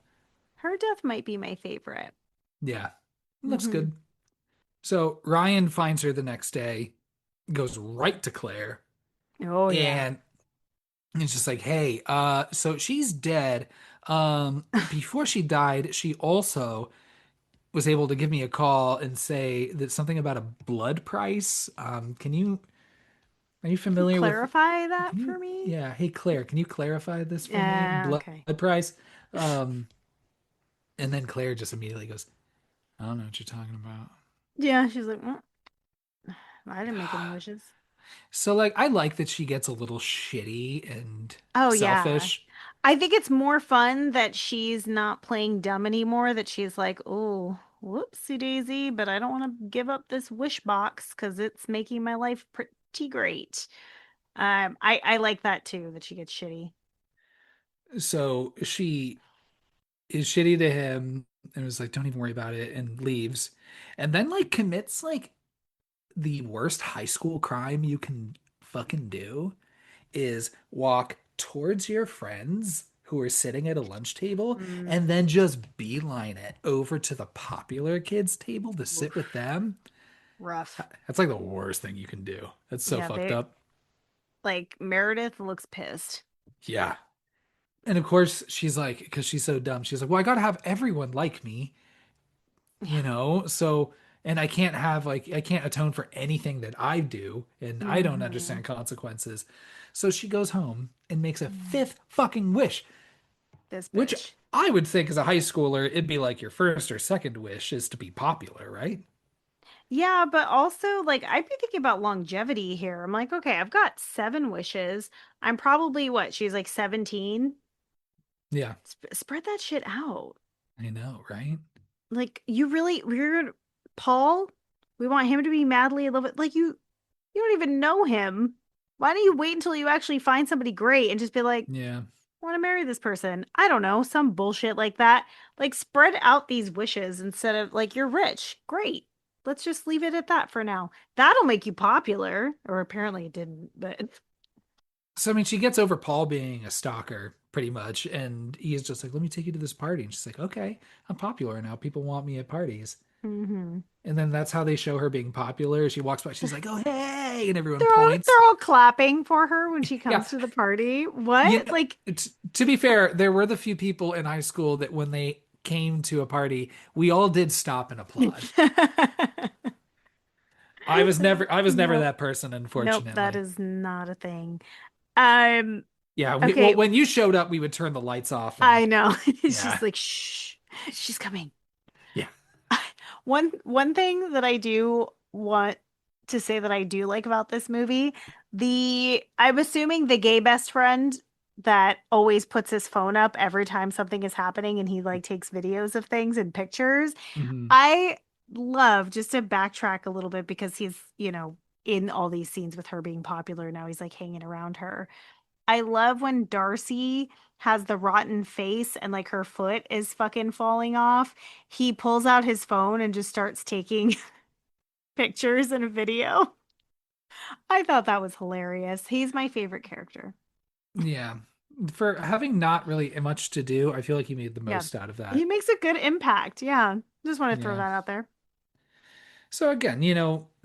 her death might be my favorite. Yeah, looks Hmm. good. So Ryan finds her the next day, goes right to Claire, Oh yeah. and it's just like, hey, so she's dead. Before she died, she also was able to give me a call and say that something about a blood price. Are you Can you familiar with, clarify that can you, for me? yeah, hey Claire, can you clarify this for me? Blood Okay. price? Um, and then Claire just immediately goes, I don't know what you're talking about. Yeah, she's like, I didn't make any wishes. So like I like that she gets a little shitty and Oh yeah. selfish. I think it's more fun that she's not playing dumb anymore, that she's like, oh, whoopsie daisy, but I don't want to give up this wish box because it's making my life pretty great. I like that too, that she gets shitty. So she is shitty to him and was like, don't even worry about it, and leaves. And then like commits like the worst high school crime you can fucking do is walk towards your friends who are sitting at a lunch table Mm, and then just beeline it over to the popular kids table to sit with oof, them. rough. That's like the worst thing you can do. That's so Yeah, fucked they up. like Meredith looks pissed. Yeah. And of course, she's like, because she's so dumb, she's like, well, I got to have everyone like me, Yeah. So, and I can't atone for anything that I do, and I don't Hmm. understand consequences. So she goes home and makes a fifth fucking wish, This which bitch. I would think as a high schooler, it'd be like your first or second wish is to be popular, right? Yeah, but also like I'd be thinking about longevity here. I'm like, okay, I've got 7 wishes. I'm probably what? She's like 17. Yeah, Spread that shit out. I know, right? Like we're Paul, we want him to be madly in love with like you don't even know him. Why don't you wait until you actually find somebody great and just be like, Yeah. I want to marry this person? I don't know, some bullshit like that. Like spread out these wishes instead of like you're rich. Great. Let's just leave it at that for now. That'll make you popular. Or apparently it didn't, but So, I mean, she gets over Paul being a stalker pretty much, and he's just like, let me take you to this party. And she's like, okay, I'm popular now. People want me at parties. hmm. And then that's how they show her being popular. She walks by, she's like, "Oh hey!" and everyone They're points. all clapping for her when she Yeah, comes to the party. you What? know, Like to be fair, there were the few people in high school that when they came to a party, we all did stop and applaud. I was never Nope. that person, Nope, that unfortunately. is not a thing. Um, Yeah, well, okay, when you showed up, we would turn the lights off, and I know. It's yeah, just like, shh, she's coming. yeah. One thing that I do want to say that I do like about this movie, the I'm assuming the gay best friend that always puts his phone up every time something is happening and he like takes videos of things and pictures. Hmm. I love just to backtrack a little bit because he's, in all these scenes with her being popular now he's like hanging around her. I love when Darcy has the rotten face and like her foot is fucking falling off. He pulls out his phone and just starts taking pictures and a video. I thought that was hilarious. He's my favorite character. Yeah. For having not really much to do, I feel like he made the Yeah. most out of He that. makes a good impact. Yeah. Just want to throw Yeah. that out there. So again,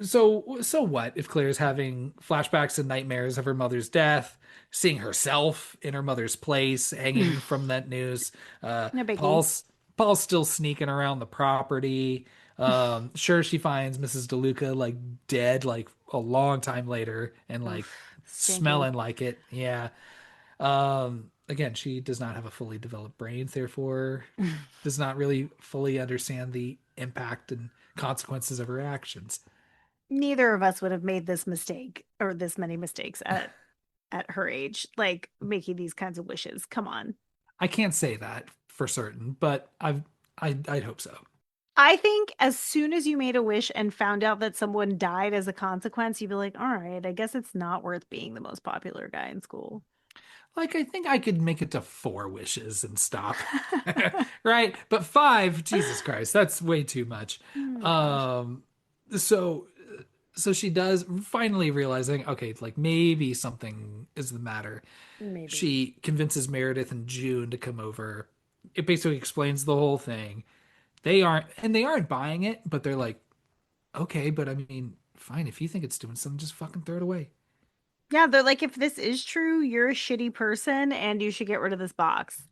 so what if Claire's having flashbacks and nightmares of her mother's death, seeing herself in her mother's place, hanging from that noose. No biggie. Paul's still sneaking around the property. Sure, she finds Mrs. DeLuca like dead like a long time later and like Oof. Stinky. smelling like it. Yeah. Again, she does not have a fully developed brain, therefore does not really fully understand the impact and consequences of her actions. Neither of us would have made this mistake or this many mistakes at her age, like making these kinds of wishes. Come on. I can't say that for certain, but I'd hope so. I think as soon as you made a wish and found out that someone died as a consequence, you'd be like, all right, I guess it's not worth being the most popular guy in school. Like, I think I could make it to four wishes and stop. Right? But five, Jesus Christ, that's way too much. Oh gosh. Um, so so she does finally realizing, okay, like maybe something is the matter. Maybe. She convinces Meredith and June to come over. It basically explains the whole thing. They aren't buying it, but they're like, okay, but I mean, fine, if you think it's doing something, just fucking throw it away. Yeah, they're like, if this is true, you're a shitty person and you should get rid of this box.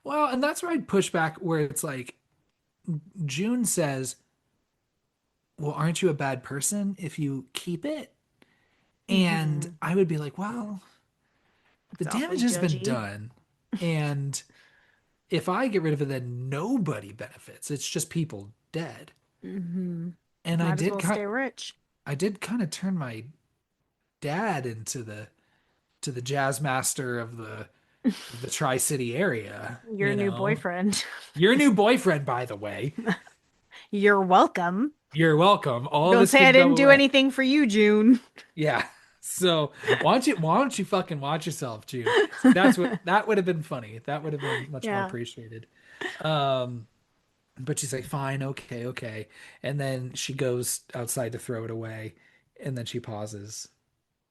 Well, and that's where I'd push back, where it's like June says, well, aren't you a bad person if you keep it? And Hmm. I would be like, well, the It's awfully damage has been judgy. done. And if I get rid of it, then nobody benefits. It's just people dead. Hmm. And Might as well stay rich. I did kind of turn my dad into the jazz master of the Tri-City area, Your you new know. boyfriend. Your new boyfriend, by the way. You're welcome. You're welcome. All Don't this say I can go didn't do away. anything for you, June. Yeah. So why don't you fucking watch yourself, June? See, that would have been funny. That would have been much more Yeah. appreciated. Um, but she's like, fine, okay, okay. And then she goes outside to throw it away, and then she pauses.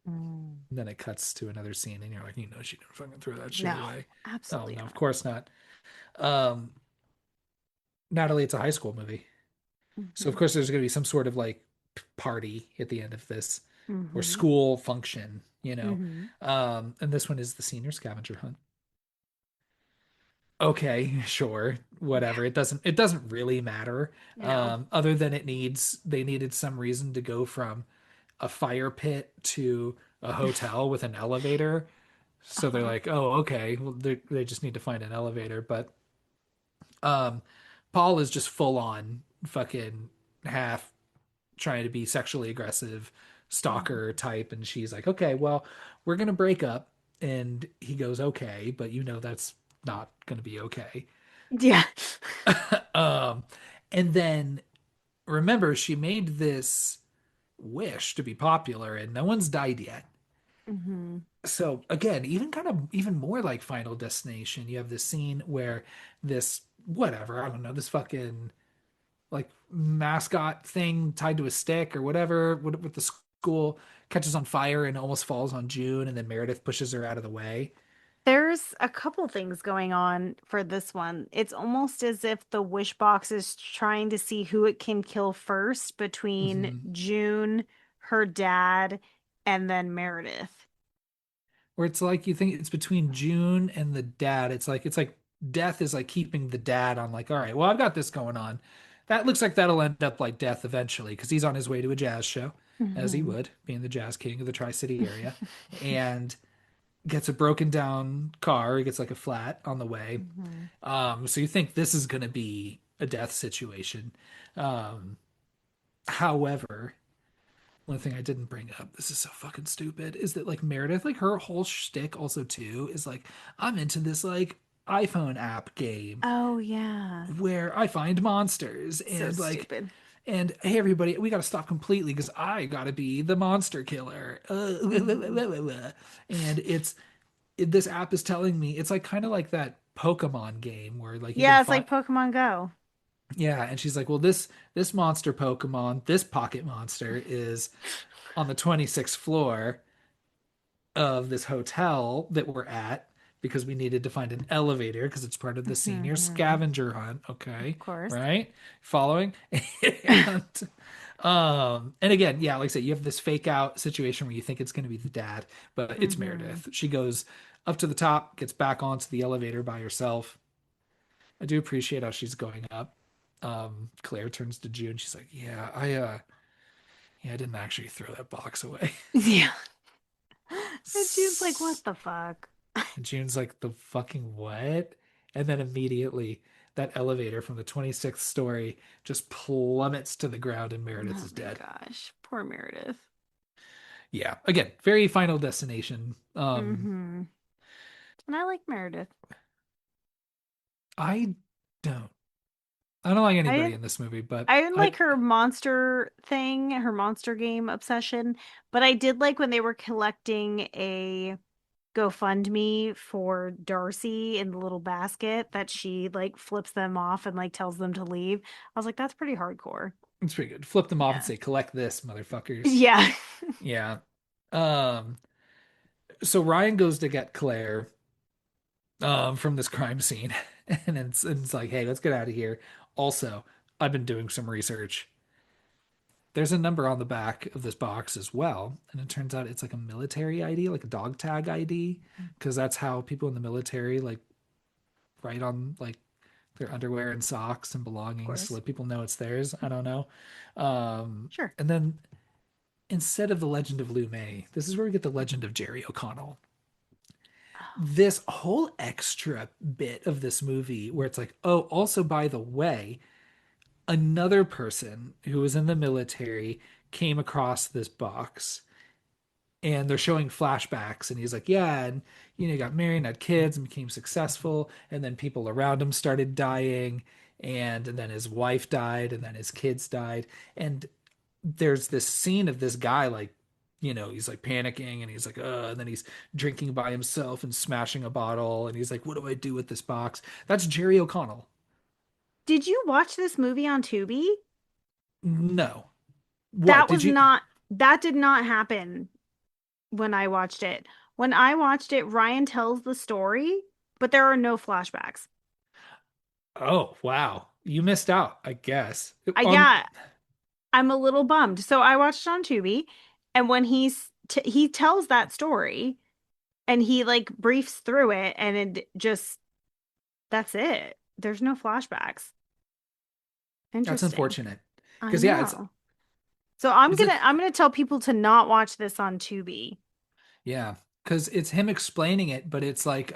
Mm. And then it cuts to another scene, and you're like, she didn't fucking throw that shit No, away. Oh absolutely no, of not. course not. Um, Natalie, it's a high school movie. So of Hmm. course there's gonna be some sort of like party at the end of this, or Hmm. school function, you know. Hmm. And this one is the senior scavenger hunt. Okay, sure, Yeah. whatever. It doesn't really matter. No. Other than they needed some reason to go from a fire pit to a hotel with an elevator. So they're Uh-huh. like, oh, okay, well, they just need to find an elevator. But um, Paul is just full on fucking half trying to be sexually aggressive stalker Hmm. type, and she's like, okay, well, we're gonna break up. And he goes, okay, but that's not gonna be okay. Yeah. um and then remember, she made this wish to be popular, and no one's died yet. Hmm. So again, even more like Final Destination, you have this scene where this, whatever, I don't know, this fucking like mascot thing tied to a stick or whatever with the school catches on fire and almost falls on June, and then Meredith pushes her out of the way. There's a couple things going on for this one. It's almost as if the wish box is trying to see who it can kill first between Hmm. June, her dad, and then Meredith. Where it's like you think it's between June and the dad. It's like Death is like keeping the dad on, like, all right, well, I've got this going on. That looks like that'll end up like Death eventually, because he's on his way to a jazz show, as he Hmm. would, being the jazz king of the Tri-City area, and gets a broken down car. He gets like a flat on the way. Hmm. So you think this is gonna be a death situation. Um, however, one thing I didn't bring up, this is so fucking stupid, is that like Meredith, like her whole shtick also too is like, I'm into this like iPhone app game Oh, yeah. where I find monsters, So and like, stupid. and hey everybody, we got to stop completely because I got to be the monster killer. Hmm. And this app is telling me it's like kind of like that Pokemon game where like you can Yeah, it's find, like Pokemon Go. yeah, and she's like, well, this monster Pokemon, this pocket monster is on the 26th floor of this hotel that we're at, because we needed to find an elevator because it's part of the senior Hmm. scavenger hunt. Of Okay, course. right? Following? And again, yeah, like I said, you have this fake out situation where you think it's going to be the dad, but it's Hmm. Meredith. She goes up to the top, gets back onto the elevator by herself. I do appreciate how she's going up. Claire turns to June. She's like, yeah, I didn't actually throw that box away. Yeah. And June's like, what the fuck? And June's like, the fucking what? And then immediately that elevator from the 26th story just plummets to the ground, and Meredith Oh is my dead. gosh. Poor Meredith. Yeah, again, very Final Destination. Mm-hmm. And I like Meredith. I don't, I don't like I anybody didn't in this movie, but I didn't I, like her monster thing, her monster game obsession, but I did like when they were collecting a GoFundMe for Darcy in the little basket that she like flips them off and like tells them to leave. I was like, that's pretty hardcore. it's pretty good. Flip them off and Yeah. say, "Collect this, motherfuckers." Yeah. Yeah. Um. So Ryan goes to get Claire from this crime scene, and it's like, "Hey, let's get out of here." Also, I've been doing some research. There's a number on the back of this box as well, and it turns out it's like a military ID, like a dog tag ID, because that's how people in the military like write on like their underwear and socks and Of belongings to course. let people know it's theirs. I don't know. Um, Sure. and then instead of the legend of Lou May, this is where we get the legend of Jerry O'Connell. Oh, This whole extra bit of this movie where it's like, oh, also by the way, another person who was in the military came across this box and they're showing flashbacks and he's like, yeah, and he got married and had kids and became successful, and then people around him started dying, and then his wife died, and then his kids died. And there's this scene of this guy like, he's like panicking and he's like, and then he's drinking by himself and smashing a bottle and he's like, what do I do with this box? That's Jerry O'Connell. did you watch this movie on Tubi? No. What That did was you? not, that did not happen when I watched it. When I watched it, Ryan tells the story, but there are no flashbacks. Oh, wow, you missed out, I guess. On Yeah, I'm a little bummed. So I watched it on Tubi, and when he tells that story and he like briefs through it, and it just that's it. There's no flashbacks. That's Interesting. unfortunate I because yeah, it's know. So I'm is it gonna I'm gonna tell people to not watch this on Tubi. yeah, because it's him explaining it, but it's like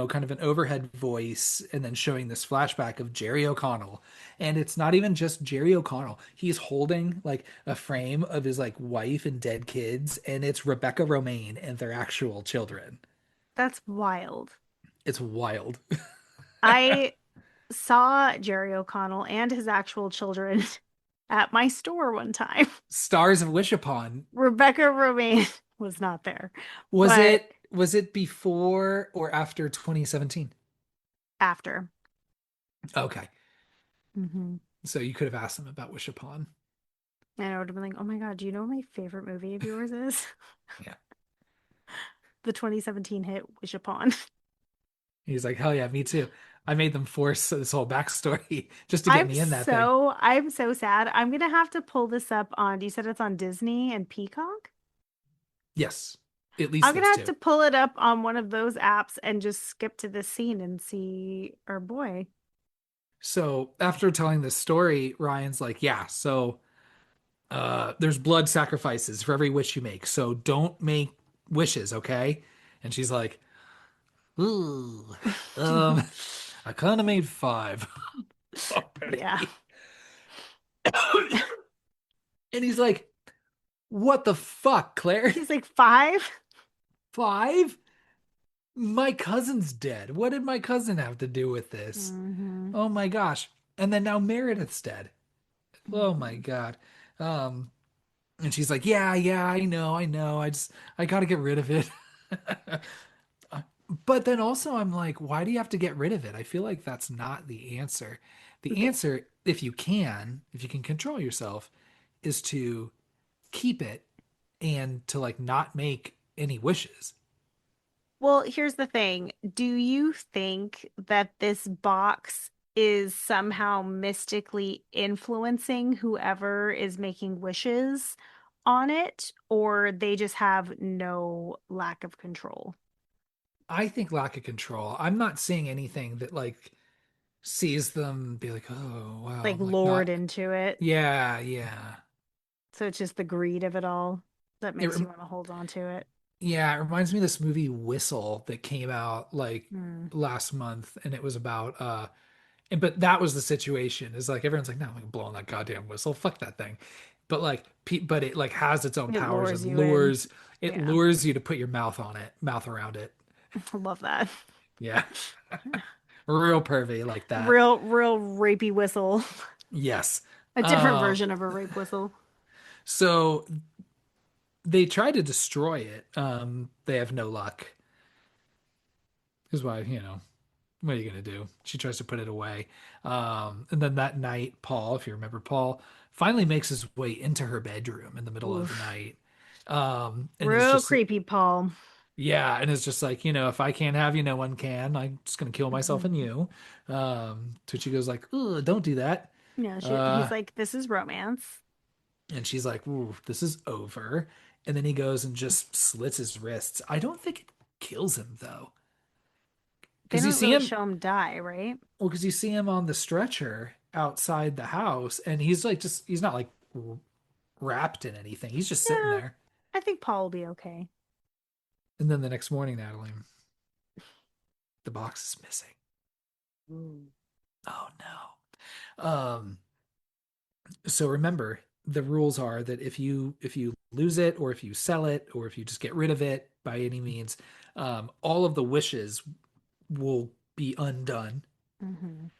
kind of an overhead voice and then showing this flashback of Jerry O'Connell. And it's not even just Jerry O'Connell. He's holding like a frame of his like wife and dead kids, and it's Rebecca Romaine and their actual children. That's wild. It's wild. I saw Jerry O'Connell and his actual children at my store one time. Stars of Wish Upon. Rebecca Romaine was not there, Was but it before or after 2017? after. Okay. Hmm. So you could have asked them about Wish Upon. And I would have been like, oh my God, do you know what my favorite movie of yours is? Yeah. The 2017 hit Wish Upon. He's like, hell yeah, me too. I made them force this whole backstory just to get me in that thing. I'm so sad. I'm gonna have to pull this up on, you said it's on Disney and Peacock? Yes. At least I'm gonna those have two. to pull it up on one of those apps and just skip to this scene and see our boy. So after telling this story, Ryan's like, yeah, so there's blood sacrifices for every wish you make. So don't make wishes, okay? And she's like, ooh, um, I kind of made five Yeah. already. And he's like, what the fuck, Claire? He's like 5? Five? My cousin's dead. What did my cousin have to do with this? Hmm. Oh my gosh. And then now Meredith's dead. Oh my Hmm. God. Um, and she's like, yeah, yeah, I know. I gotta get rid of it. But then also I'm like, why do you have to get rid of it? I feel like that's not the answer. The Okay. answer, if you can control yourself, is to keep it and to like not make any wishes. Well, here's the thing. Do you think that this box is somehow mystically influencing whoever is making wishes on it, or they just have no lack of control? I think lack of control. I'm not seeing anything that like sees them be like, oh wow, Like I'm like lured not. into it. Yeah, yeah. So it's just the greed of it all that It makes you rem- want to hold on to it. yeah, it reminds me of this movie Whistle that came out like Hmm. last month, and it was about but that was the situation. Is like everyone's like, no, I'm like blowing that goddamn whistle. Fuck that thing. but but it like has its own It powers lures and you in. it Yeah, lures you to put your mouth on it, mouth around it. I love that. Yeah. Real pervy like that. Real rapey whistle. Yes. A different Um, version of a rape whistle. so they try to destroy it. They have no luck. Because why, what are you gonna do? She tries to put it away. And then that night, Paul, if you remember Paul, finally makes his way into her bedroom in the middle of the Oof. night. And it's Real just creepy, Paul. yeah, and it's just like, if I can't have you, no one can. I'm just gonna kill myself and Mhm. you. To which she goes like, "Ugh, don't do that." Yeah, Uh, he's like, this is romance. and she's like, "Ooh, this is over." And then he goes and just slits his wrists. I don't think it kills him though, They because you don't see really him. show him die, right? Well, because you see him on the stretcher outside the house, and he's like, he's not like wrapped in anything. He's just sitting Yeah, there. I think Paul will be okay. And then the next morning, Natalie, the box is missing. Mm. Oh no. So remember, the rules are that if you lose it, or if you sell it, or if you just get rid of it by any means, all of the wishes will be undone.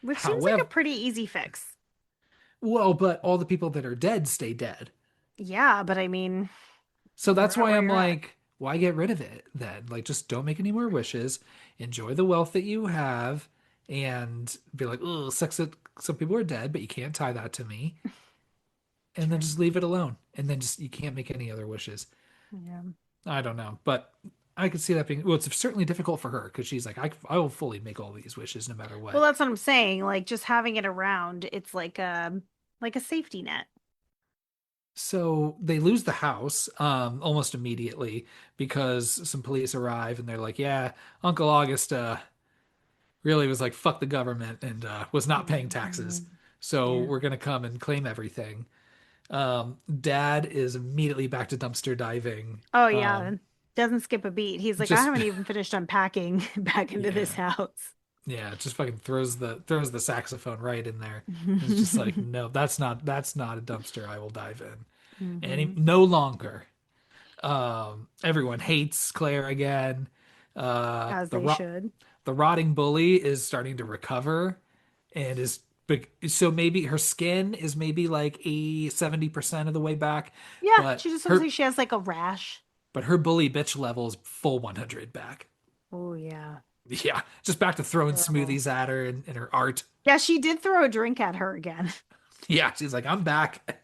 Which seems like However, a pretty easy fix. well, but all the people that are dead stay dead. Yeah, but I mean, So you're that's at why where I'm you're at. like, why get rid of it then? Like, just don't make any more wishes. Enjoy the wealth that you have, and be like, oh, sucks that some people are dead, but you can't tie that to me. And then True. just leave it alone. And then just you can't make any other wishes. Yeah. I don't know, but I could see that being well. It's certainly difficult for her because she's like, I will fully make all these wishes no matter Well, what. that's what I'm saying. Like just having it around, it's like a safety net. So they lose the house almost immediately because some police arrive and they're like, yeah, Uncle August really was like, fuck the government and was not paying taxes. Mhm. So Yeah. we're gonna come and claim everything. Dad is immediately back to dumpster diving. Oh yeah. Doesn't skip a beat. He's like, I Just haven't even finished unpacking back into this yeah, house. yeah, just fucking throws the saxophone right in there. And it's just like, no, that's not a dumpster I will dive in. Hmm. No longer. Everyone hates Claire again. As The they should. the rotting bully is starting to recover and is big. So maybe her skin is maybe like a 70% of the way back, Yeah, but she just looks like her she has like a rash. but her bully bitch level is full 100 back. Oh yeah. Yeah, just back to throwing Terrible. smoothies at her and her art. Yeah, she did throw a drink at her again. Yeah, she's like, I'm back.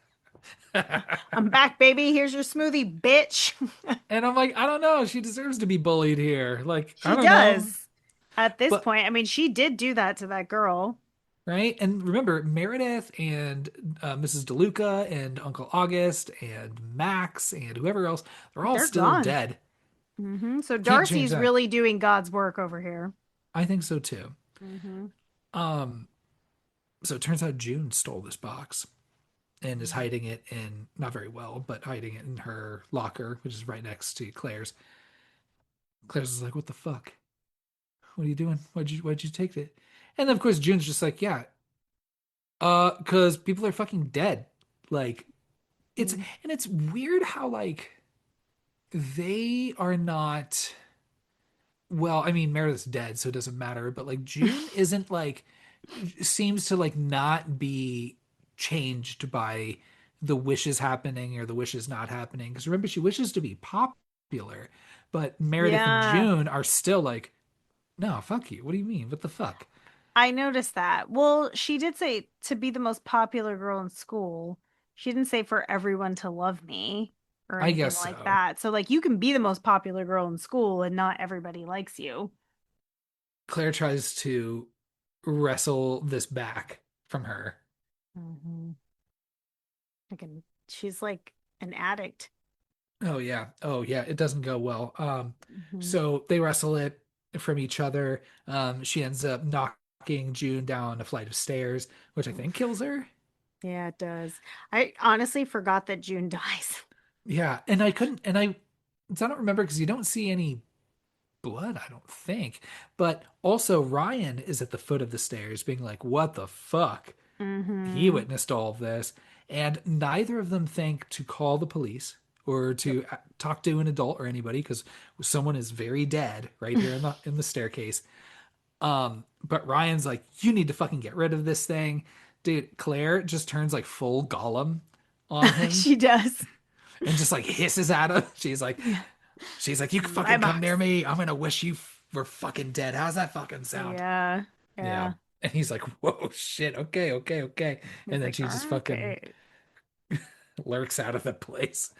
I'm back, baby. Here's your smoothie, bitch. And I'm like, I don't know. She deserves to be bullied here. Like, I She don't know. does. At this But, point, I mean, she did do that to that girl. right? And remember, Meredith and Mrs. DeLuca and Uncle August and Max and whoever else, they're all They're still gone. dead. So Can't change Darcy's that. really doing God's work over here. I think so too. Hmm. Um, so it turns out June stole this box and is hiding it in, not very well, but hiding it in her locker, which is right next to Claire's. Claire's is like, what the fuck? What are you doing? Why'd you take it? And then of course June's just like, yeah, because people are fucking dead. Like it's and it's weird how like they are not well, I mean Meredith's dead, so it doesn't matter, but like June isn't like seems to like not be changed by the wishes happening or the wishes not happening. Because remember, she wishes to be popular, but Meredith and Yeah, June are still like, no, fuck you. What do you mean? What the fuck? I noticed that. Well, she did say to be the most popular girl in school. She didn't say for everyone to love me or I anything guess like so. that. So, like, you can be the most popular girl in school and not everybody likes you. Claire tries to wrestle this back from her. Hmm. She's like an addict. Oh yeah. Oh yeah. It doesn't go well. Hmm. So they wrestle it from each other. She ends up knocking June down a flight of stairs, which I think kills her. Yeah, it does. I honestly forgot that June dies. Yeah. And I couldn't, and I don't remember because you don't see any blood, I don't think. But also Ryan is at the foot of the stairs being like, what the fuck? He Hmm. witnessed all of this. And neither of them think to call the police or Yep. to talk to an adult or anybody because someone is very dead right here in the staircase. But Ryan's like, you need to fucking get rid of this thing. Dude, Claire just turns like full Gollum on him She does. and just like hisses at him. Yeah. She's like, you can My fucking come near box. me. I'm gonna wish you were fucking dead. How's that fucking sound? Yeah. Yeah. Yeah. And he's like, whoa, shit. Okay, okay, okay. And He's then like, she just fucking okay. lurks out of the place.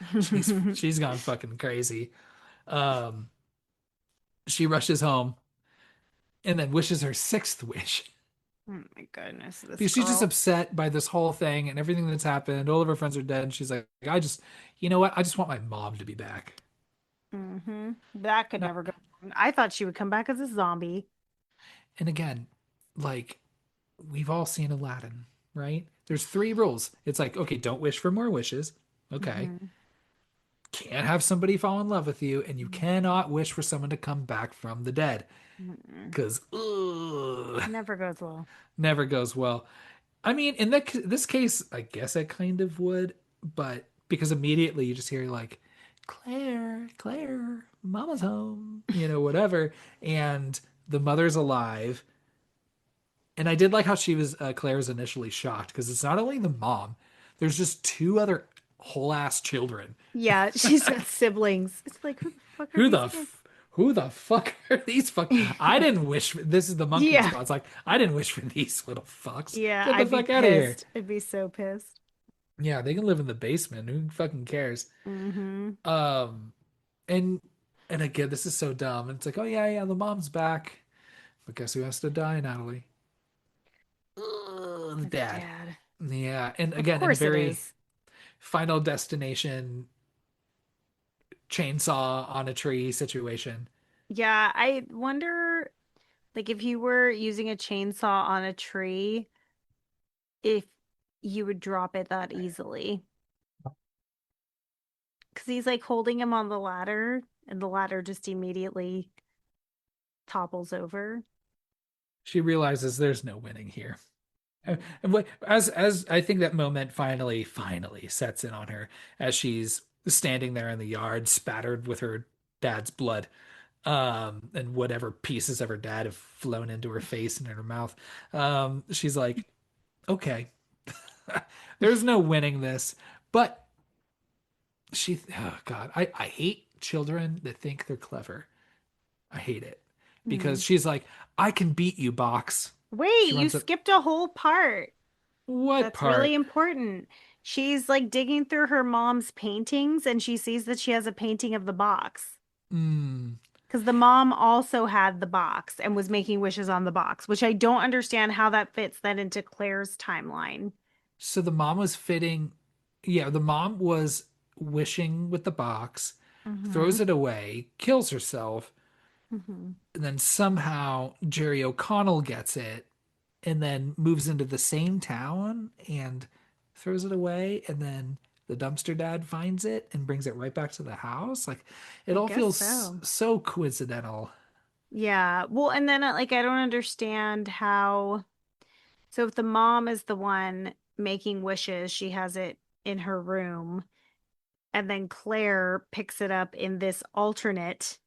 She's gone fucking crazy. Um, she rushes home and then wishes her sixth wish. Oh my goodness, this Because she's just girl. upset by this whole thing and everything that's happened. All of her friends are dead. And she's like, you know what? I just want my mom to be back. That could No, never go wrong. I thought she would come back as a zombie. and again, like we've all seen Aladdin, right? There's three rules. It's like, okay, don't wish for more wishes. Okay. Hmm. Can't have somebody fall in love with you, and you cannot wish for someone to come back from the dead. Mm-mm. Because Never goes well. never goes well. I mean, in this case, I guess it kind of would, but because immediately you just hear like, Claire, Claire, Mama's home, whatever, and the mother's alive. And I did like how she was Claire was initially shocked because it's not only the mom, there's just two other whole ass children. Yeah, she's got siblings. It's like, who the fuck are Who these the kids? who the fuck are these fuck? I didn't wish this is the monkey Yeah. response. Like, I didn't wish for these little fucks. Yeah, Get the I'd be fuck out of here. pissed. I'd be so pissed. Yeah, they can live in the basement. Who fucking cares? Hmm. Um, and and again, this is so dumb. And it's like, oh yeah, yeah, the mom's back. But guess who has to die, Natalie? Ugh, the The dad. dad. Yeah, and Of again, in course it very is. Final Destination chainsaw on a tree situation. Yeah, I wonder, like, if you were using a chainsaw on a tree, if you would drop it that easily. Because he's like holding him on the ladder, and the ladder just immediately topples over. She realizes there's no winning here. And what as I think that moment finally sets in on her as she's standing there in the yard, spattered with her dad's blood, and whatever pieces of her dad have flown into her face and in her mouth. She's like, okay, there's no winning this, but oh God, I hate children that think they're clever. I hate it Hmm. because she's like, I can beat you, Box. Wait, She you runs up. skipped a whole part. What That's really part? important. She's like digging through her mom's paintings and she sees that she has a painting of the box. Hmm. Because the mom also had the box and was making wishes on the box, which I don't understand how that fits then into Claire's timeline. So the mom was fitting, yeah, the mom was wishing with the box, Hmm. throws it away, kills herself, Hmm. and then somehow Jerry O'Connell gets it and then moves into the same town and throws it away. And then the dumpster dad finds it and brings it right back to the house. Like it I all guess feels so. so coincidental. Yeah. Well, and then like I don't understand how. So if the mom is the one making wishes, she has it in her room, and then Claire picks it up in this alternate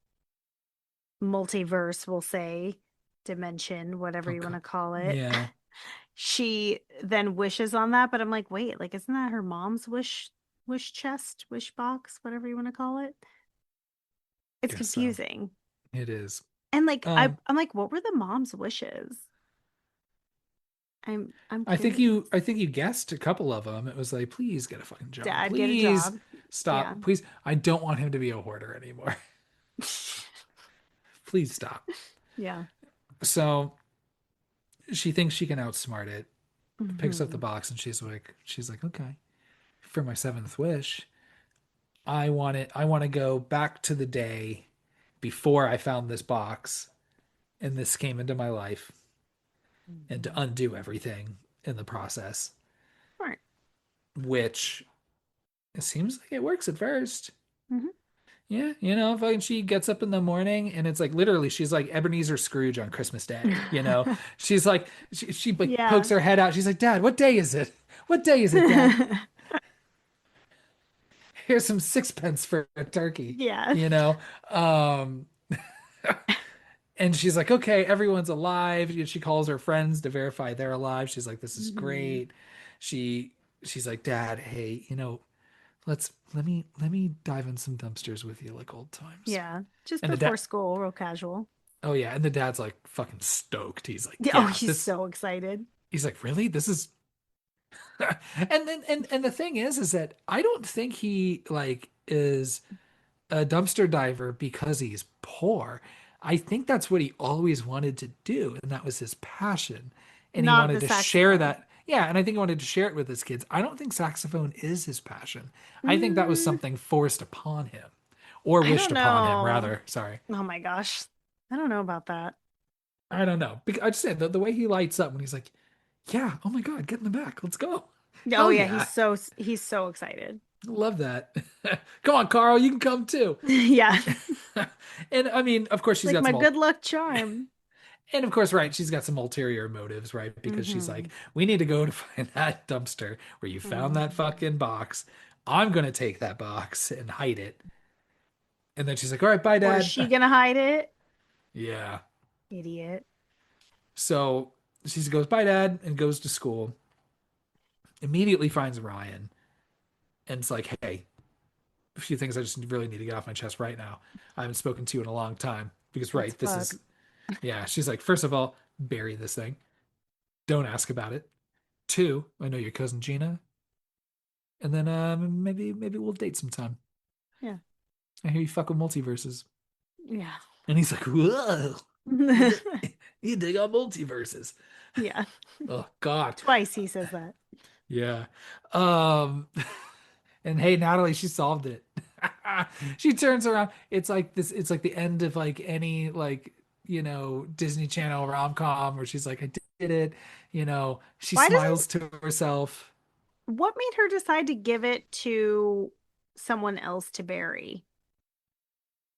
multiverse, we'll say, dimension, whatever you want Okay. to call it. Yeah, She then wishes on that, but I'm like, wait, like isn't that her mom's wish chest, wish box, whatever you want to call it? It's guess so. confusing. It is. And like Um, I'm like, what were the mom's wishes? I'm curious. I think you guessed a couple of them. It was like, please get a fucking job. Dad get a Please job. Yeah. stop. Please. I don't want him to be a hoarder anymore. Please stop. Yeah. So she thinks she can outsmart it, picks up the Hmm. box, and she's like, okay, for my seventh wish, I want to go back to the day before I found this box and this came into my life and to Hmm. undo everything in the process, Right. which it seems like it works at first. Hmm. Yeah, fucking she gets up in the morning and it's like literally she's like Ebenezer Scrooge on Christmas Day. She's like she like pokes Yeah. her head out. She's like, "Dad, what day is it? What day is it, Dad?" here's some sixpence for a turkey, Yeah. you know? Um, and she's like, okay, everyone's alive. She calls her friends to verify they're alive. She's like, this is Hmm. great. She she's like, Dad, hey, let me dive in some dumpsters with you like old times. Yeah. Just And the before dad, school, real casual. oh yeah, and the dad's like fucking stoked. He's like, Yeah, oh, yeah, he's this. so excited. He's like, really? This is. And the thing is that I don't think he like is a dumpster diver because he's poor. I think that's what he always wanted to do, and that was his passion. And he Not wanted the to share saxophone. that. Yeah, and I think he wanted to share it with his kids. I don't think saxophone is his passion. I think that was Mm, something forced upon him, or I wished don't upon him, know. rather. Sorry. Oh my gosh. I don't know about that. I don't know. I just said the way he lights up when he's like, yeah, oh my God, get in the back. Let's go. Oh Hell yeah, yeah. he's so excited. Love that. Come on, Carl, you can come too. Yeah. And I mean, of course, she's Like got my some good luck charm. and of course, right, she's got some ulterior motives, right? Because she's Hmm. like, we need to go to find that dumpster where you found that Hmm. fucking box. I'm gonna take that box and hide it. And then she's like, all right, bye, Or is Dad. she gonna hide it? Yeah. Idiot. So she goes, bye, Dad, and goes to school. Immediately finds Ryan and it's like, hey, a few things I just really need to get off my chest right now. I haven't spoken to you in a long time. Because, Let's right, this fuck. is, yeah. She's like, first of all, bury this thing. Don't ask about it. Two, I know your cousin Gina. And then maybe we'll date sometime. Yeah. I hear you fuck with multiverses. Yeah. And he's like, whoa, you dig, you dig on multiverses. Yeah. Oh God. Twice he says that. Yeah. Um, and hey, Natalie, she solved it. She turns around. It's like this, it's like the end of like any like, Disney Channel rom-com where she's like, I did it. She Why doesn't smiles to herself. what made her decide to give it to someone else to bury?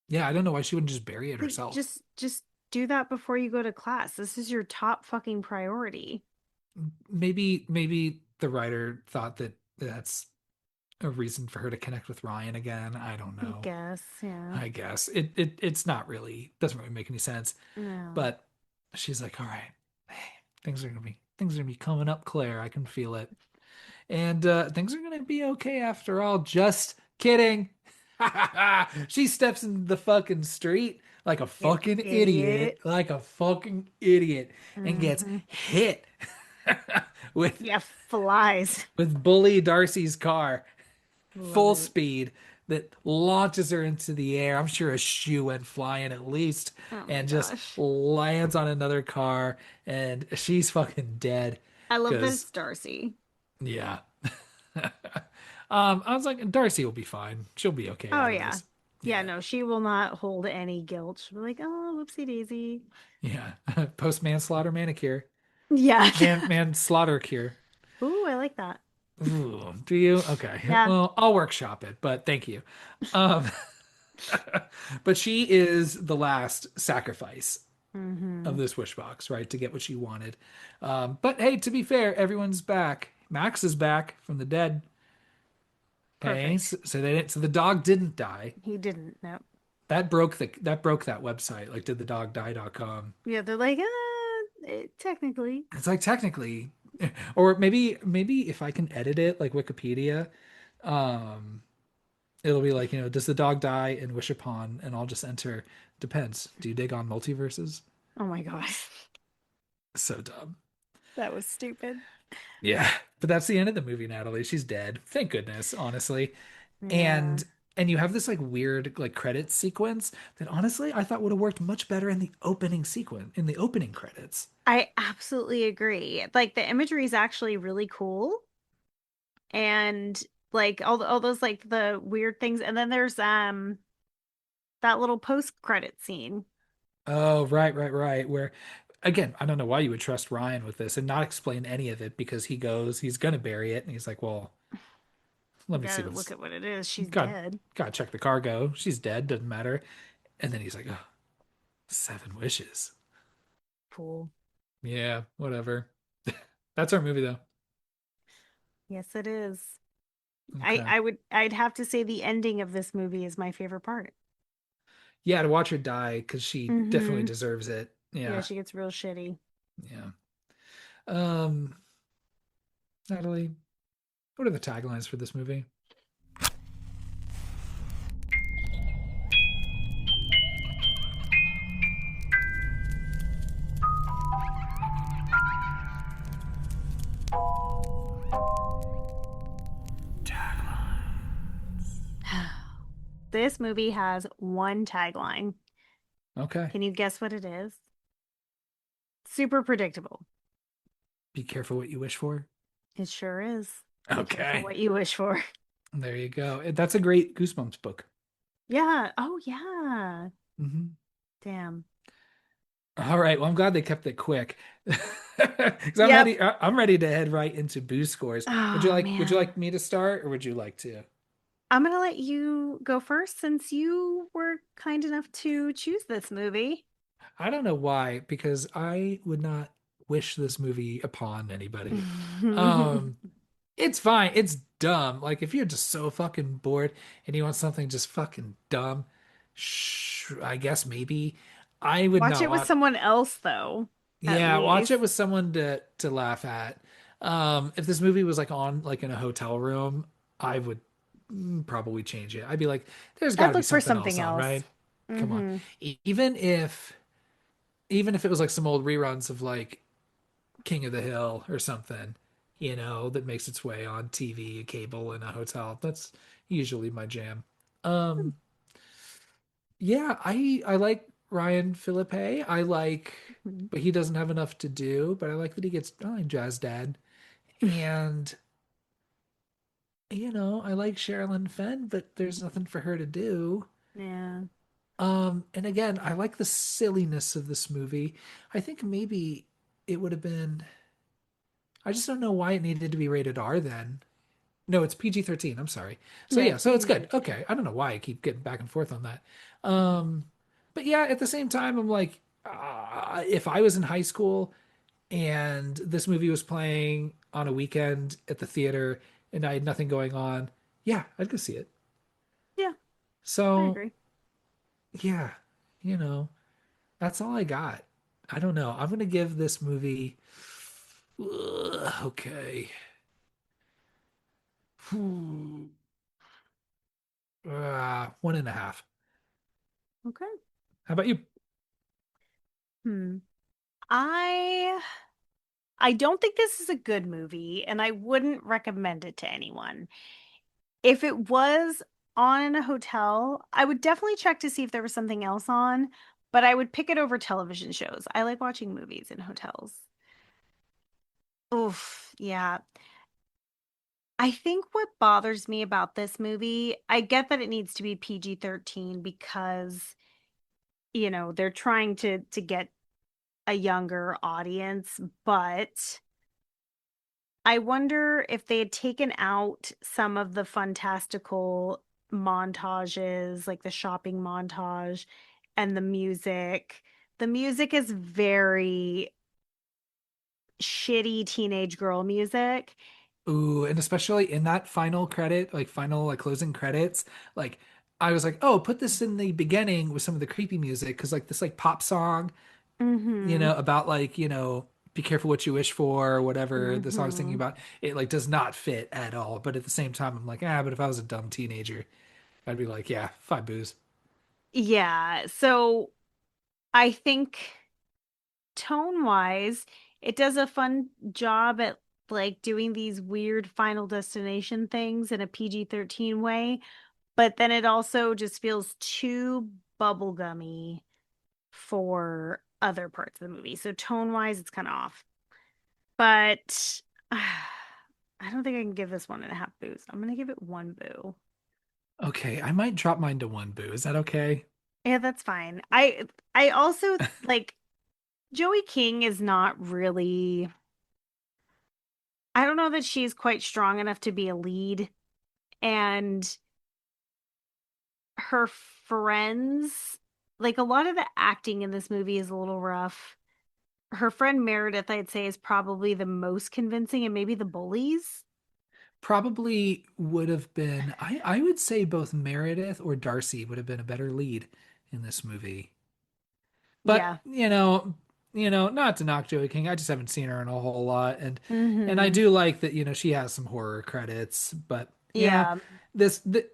Yeah, I don't know why she wouldn't just bury it Like herself. just do that before you go to class. This is your top fucking priority. Maybe the writer thought that that's a reason for her to connect with Ryan again. I don't I know. guess, yeah. I guess it's not really doesn't really make any sense. No. But she's like, all right, hey, things are gonna be coming up, Claire. I can feel it, and things are gonna be okay after all. Just kidding. She steps into the fucking street You idiot. like a fucking idiot, and gets Hmm. hit with Yeah, flies. Bully Darcy's car, Love full it. speed, that launches her into the air. I'm sure a shoe went flying at least, Oh my and just gosh. lands on another car, and she's fucking dead. I love that Because it's Darcy. yeah, I was like, Darcy will be fine. She'll be okay Oh out of yeah. this. Yeah, Yeah, no, she will not hold any guilt. She'll be like, oh, whoopsie daisy. yeah. Post manslaughter manicure, Yeah. manslaughter cure. Ooh, I like that. Ooh, do you? Okay. Yeah. Well, I'll workshop it, but thank you. Um, but she is the last sacrifice of Hmm. this wish box, right, to get what she wanted. But hey, to be fair, everyone's back. Max is back from the dead. Okay, Perfect. so the dog didn't die. He didn't. No. That broke that website, like didthedogdie.com. Yeah, they're like, technically. It's like technically, or maybe if I can edit it like Wikipedia, um, it'll be like, does the dog die and wish upon, and I'll just enter depends. Do you dig on multiverses? Oh my gosh. So dumb. That was stupid. Yeah, but that's the end of the movie, Natalie. She's dead. Thank goodness, honestly. Yeah. And you have this like weird like credits sequence that honestly I thought would have worked much better in the opening sequence, in the opening credits. I absolutely agree. Like the imagery is actually really cool and like all those like the weird things and then there's that little post credit scene. Oh, right, right, right. Where again, I don't know why you would trust Ryan with this and not explain any of it because he's gonna bury it and he's like, well, We let me see gotta look what's at what it is. She's God, dead. gotta check the cargo. She's dead, doesn't matter. And then he's like, oh, 7 wishes. Cool. Yeah, whatever. That's our movie though. Yes, it is. Okay. I'd have to say the ending of this movie is my favorite part. Yeah, to watch her die because she definitely Hmm. deserves it. Yeah, Yeah. she gets real shitty. Yeah. Um, Natalie, what are the taglines for this movie? This movie has one tagline. Okay. Can you guess what it is? Super predictable. Be careful what you wish for. It sure is. Be careful Okay. what you wish for. There you go. That's a great Goosebumps book. Yeah. Oh, yeah. Hmm. Damn. All right. Well, I'm glad they kept it quick. Because Yep. I'm ready to head right into boost scores. Oh, Would you man. like me to start or would you like to? I'm gonna let you go first since you were kind enough to choose this movie. I don't know why, because I would not wish this movie upon anybody. Um, it's fine. It's dumb. Like if you're just so fucking bored and you want something just fucking dumb, I guess maybe I would Watch not it with want. someone else, though, at Yeah, watch it least. with someone to laugh at. If this movie was like on like in a hotel room, I would probably change it. I'd be like, there's got I'd to be look for something else something on, else. right? Come on. Hmm. Even if it was like some old reruns of like King of the Hill or something, that makes its way on TV, cable in a hotel. That's usually my jam. Um, yeah, I like Ryan Philippe. But he doesn't have enough to do. But I like that he gets I like Jazz Dad, and I like Sherilyn Fenn, but there's nothing for her to do. Yeah. And again, I like the silliness of this movie. I think maybe it would have been. I just don't know why it needed to be rated R then. No, it's PG-13. I'm sorry. So Yeah, yeah, it's so it's good. PG-13. Okay. I don't know why I keep getting back and forth on that. Um, but yeah, at the same time, I'm like, if I was in high school and this movie was playing on a weekend at the theater and I had nothing going on, yeah, I'd go see it. Yeah, I So agree. yeah, you know, that's all I got. I don't know. I'm gonna give this movie, okay, 1.5. Okay. How about you? Hmm. I I don't think this is a good movie, and I wouldn't recommend it to anyone. If it was on in a hotel, I would definitely check to see if there was something else on, but I would pick it over television shows. I like watching movies in hotels. Oof, yeah. I think what bothers me about this movie, I get that it needs to be PG-13 because, they're trying to get a younger audience, but I wonder if they had taken out some of the fantastical montages, like the shopping montage and the music. The music is very shitty teenage girl music. Ooh, and especially in that final credit, like final like closing credits, like I was like, oh, put this in the beginning with some of the creepy music because like this like pop song, Mm-hmm. about like, be careful what you wish for or whatever the song's thinking Mm-hmm. about, it like does not fit at all. But at the same time, I'm like, but if I was a dumb teenager, I'd be like, yeah, 5 booze. Yeah. So I think tone-wise, it does a fun job at like doing these weird Final Destination things in a PG-13 way. But then it also just feels too bubblegummy for other parts of the movie. So tone wise, it's kind of off. But I don't think I can give this 1.5 boos. I'm gonna give it 1 boo. Okay, I might drop mine to 1 boo. Is that okay? Yeah, that's fine. I also like Joey King is not really, I don't know that she's quite strong enough to be a lead, and her friends, like a lot of the acting in this movie is a little rough. Her friend Meredith, I'd say, is probably the most convincing, and maybe the bullies. probably would have been, I would say both Meredith or Darcy would have been a better lead in this movie. But, Yeah. not to knock Joey King, I just haven't seen her in a whole lot. And I Hmm. do like that, she has some horror credits, but yeah, Yeah. this, the,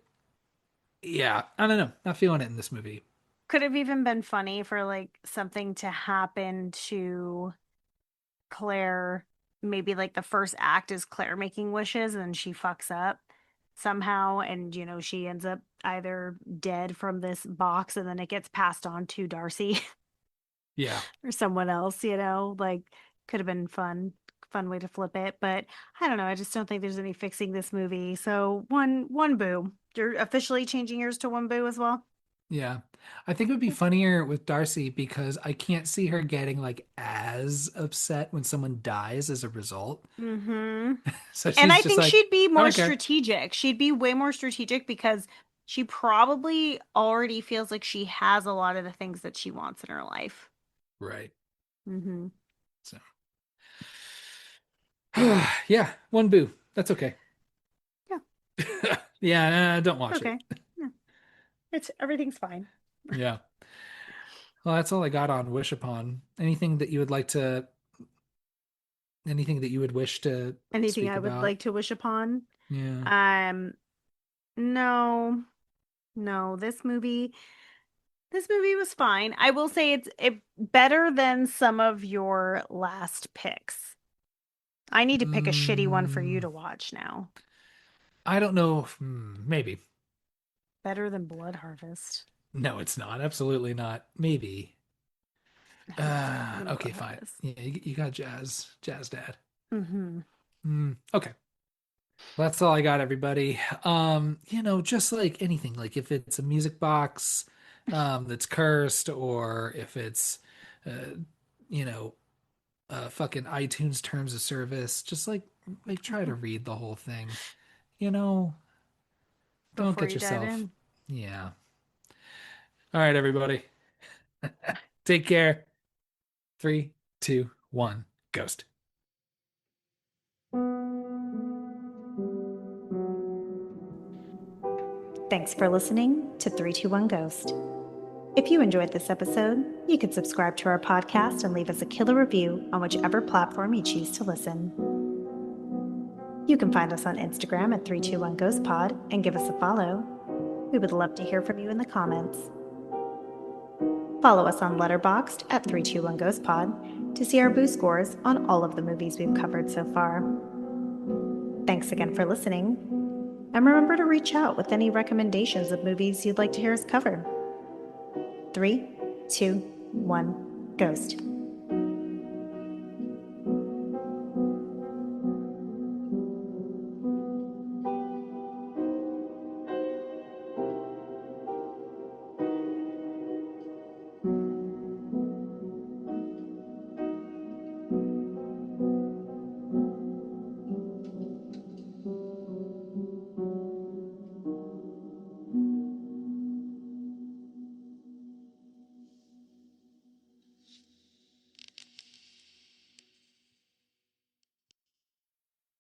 yeah, I don't know. Not feeling it in this movie. Could have even been funny for like something to happen to Claire. Maybe like the first act is Claire making wishes and then she fucks up somehow. And, she ends up either dead from this box and then it gets passed on to Darcy Yeah. or someone else, like could have been fun way to flip it. But I don't know. I just don't think there's any fixing this movie. So one boo. You're officially changing yours to one boo as well? Yeah. I think it would be funnier with Darcy because I can't see her getting like as upset when someone dies as a result. Mm-hmm. So And she's I just think like, she'd be I more don't care. strategic. She'd be way more strategic because she probably already feels like she has a lot of the things that she wants in her life. Right. Mm-hmm. So yeah, one boo. That's okay. Yeah, Yeah, don't it's watch it. okay. Yeah, it's everything's fine. Yeah. Well, that's all I got on Wish Upon. Anything that you would wish to Anything speak I would about? like to wish upon? Yeah. Um, no, no, this movie was fine. I will say it's better than some of your last picks. I need to pick a shitty one for you Mm, to watch now. I don't know. Maybe. Better than Blood Harvest. No, it's not. Absolutely not. Maybe. No, it's better than Blood Okay, fine. Harvest. Yeah, you got Jazz Dad. Hmm. Okay. Well, that's all I got, everybody. Just like anything, like if it's a music box, that's cursed, or if it's, uh, you know, fucking iTunes terms of service, just like try to read the whole thing. You know, don't Before get you dive yourself. in. Yeah. All right, everybody. Take care. Three, two, one, ghost. Thanks for listening to 321 Ghost. If you enjoyed this episode, you can subscribe to our podcast and leave us a killer review on whichever platform you choose to listen. You can find us on Instagram at 321 Ghost Pod and give us a follow. We would love to hear from you in the comments. Follow us on Letterboxd at 321 Ghost Pod to see our boo scores on all of the movies we've covered so far. Thanks again for listening, and remember to reach out with any recommendations of movies you'd like to hear us cover. 3, 2, 1, Ghost.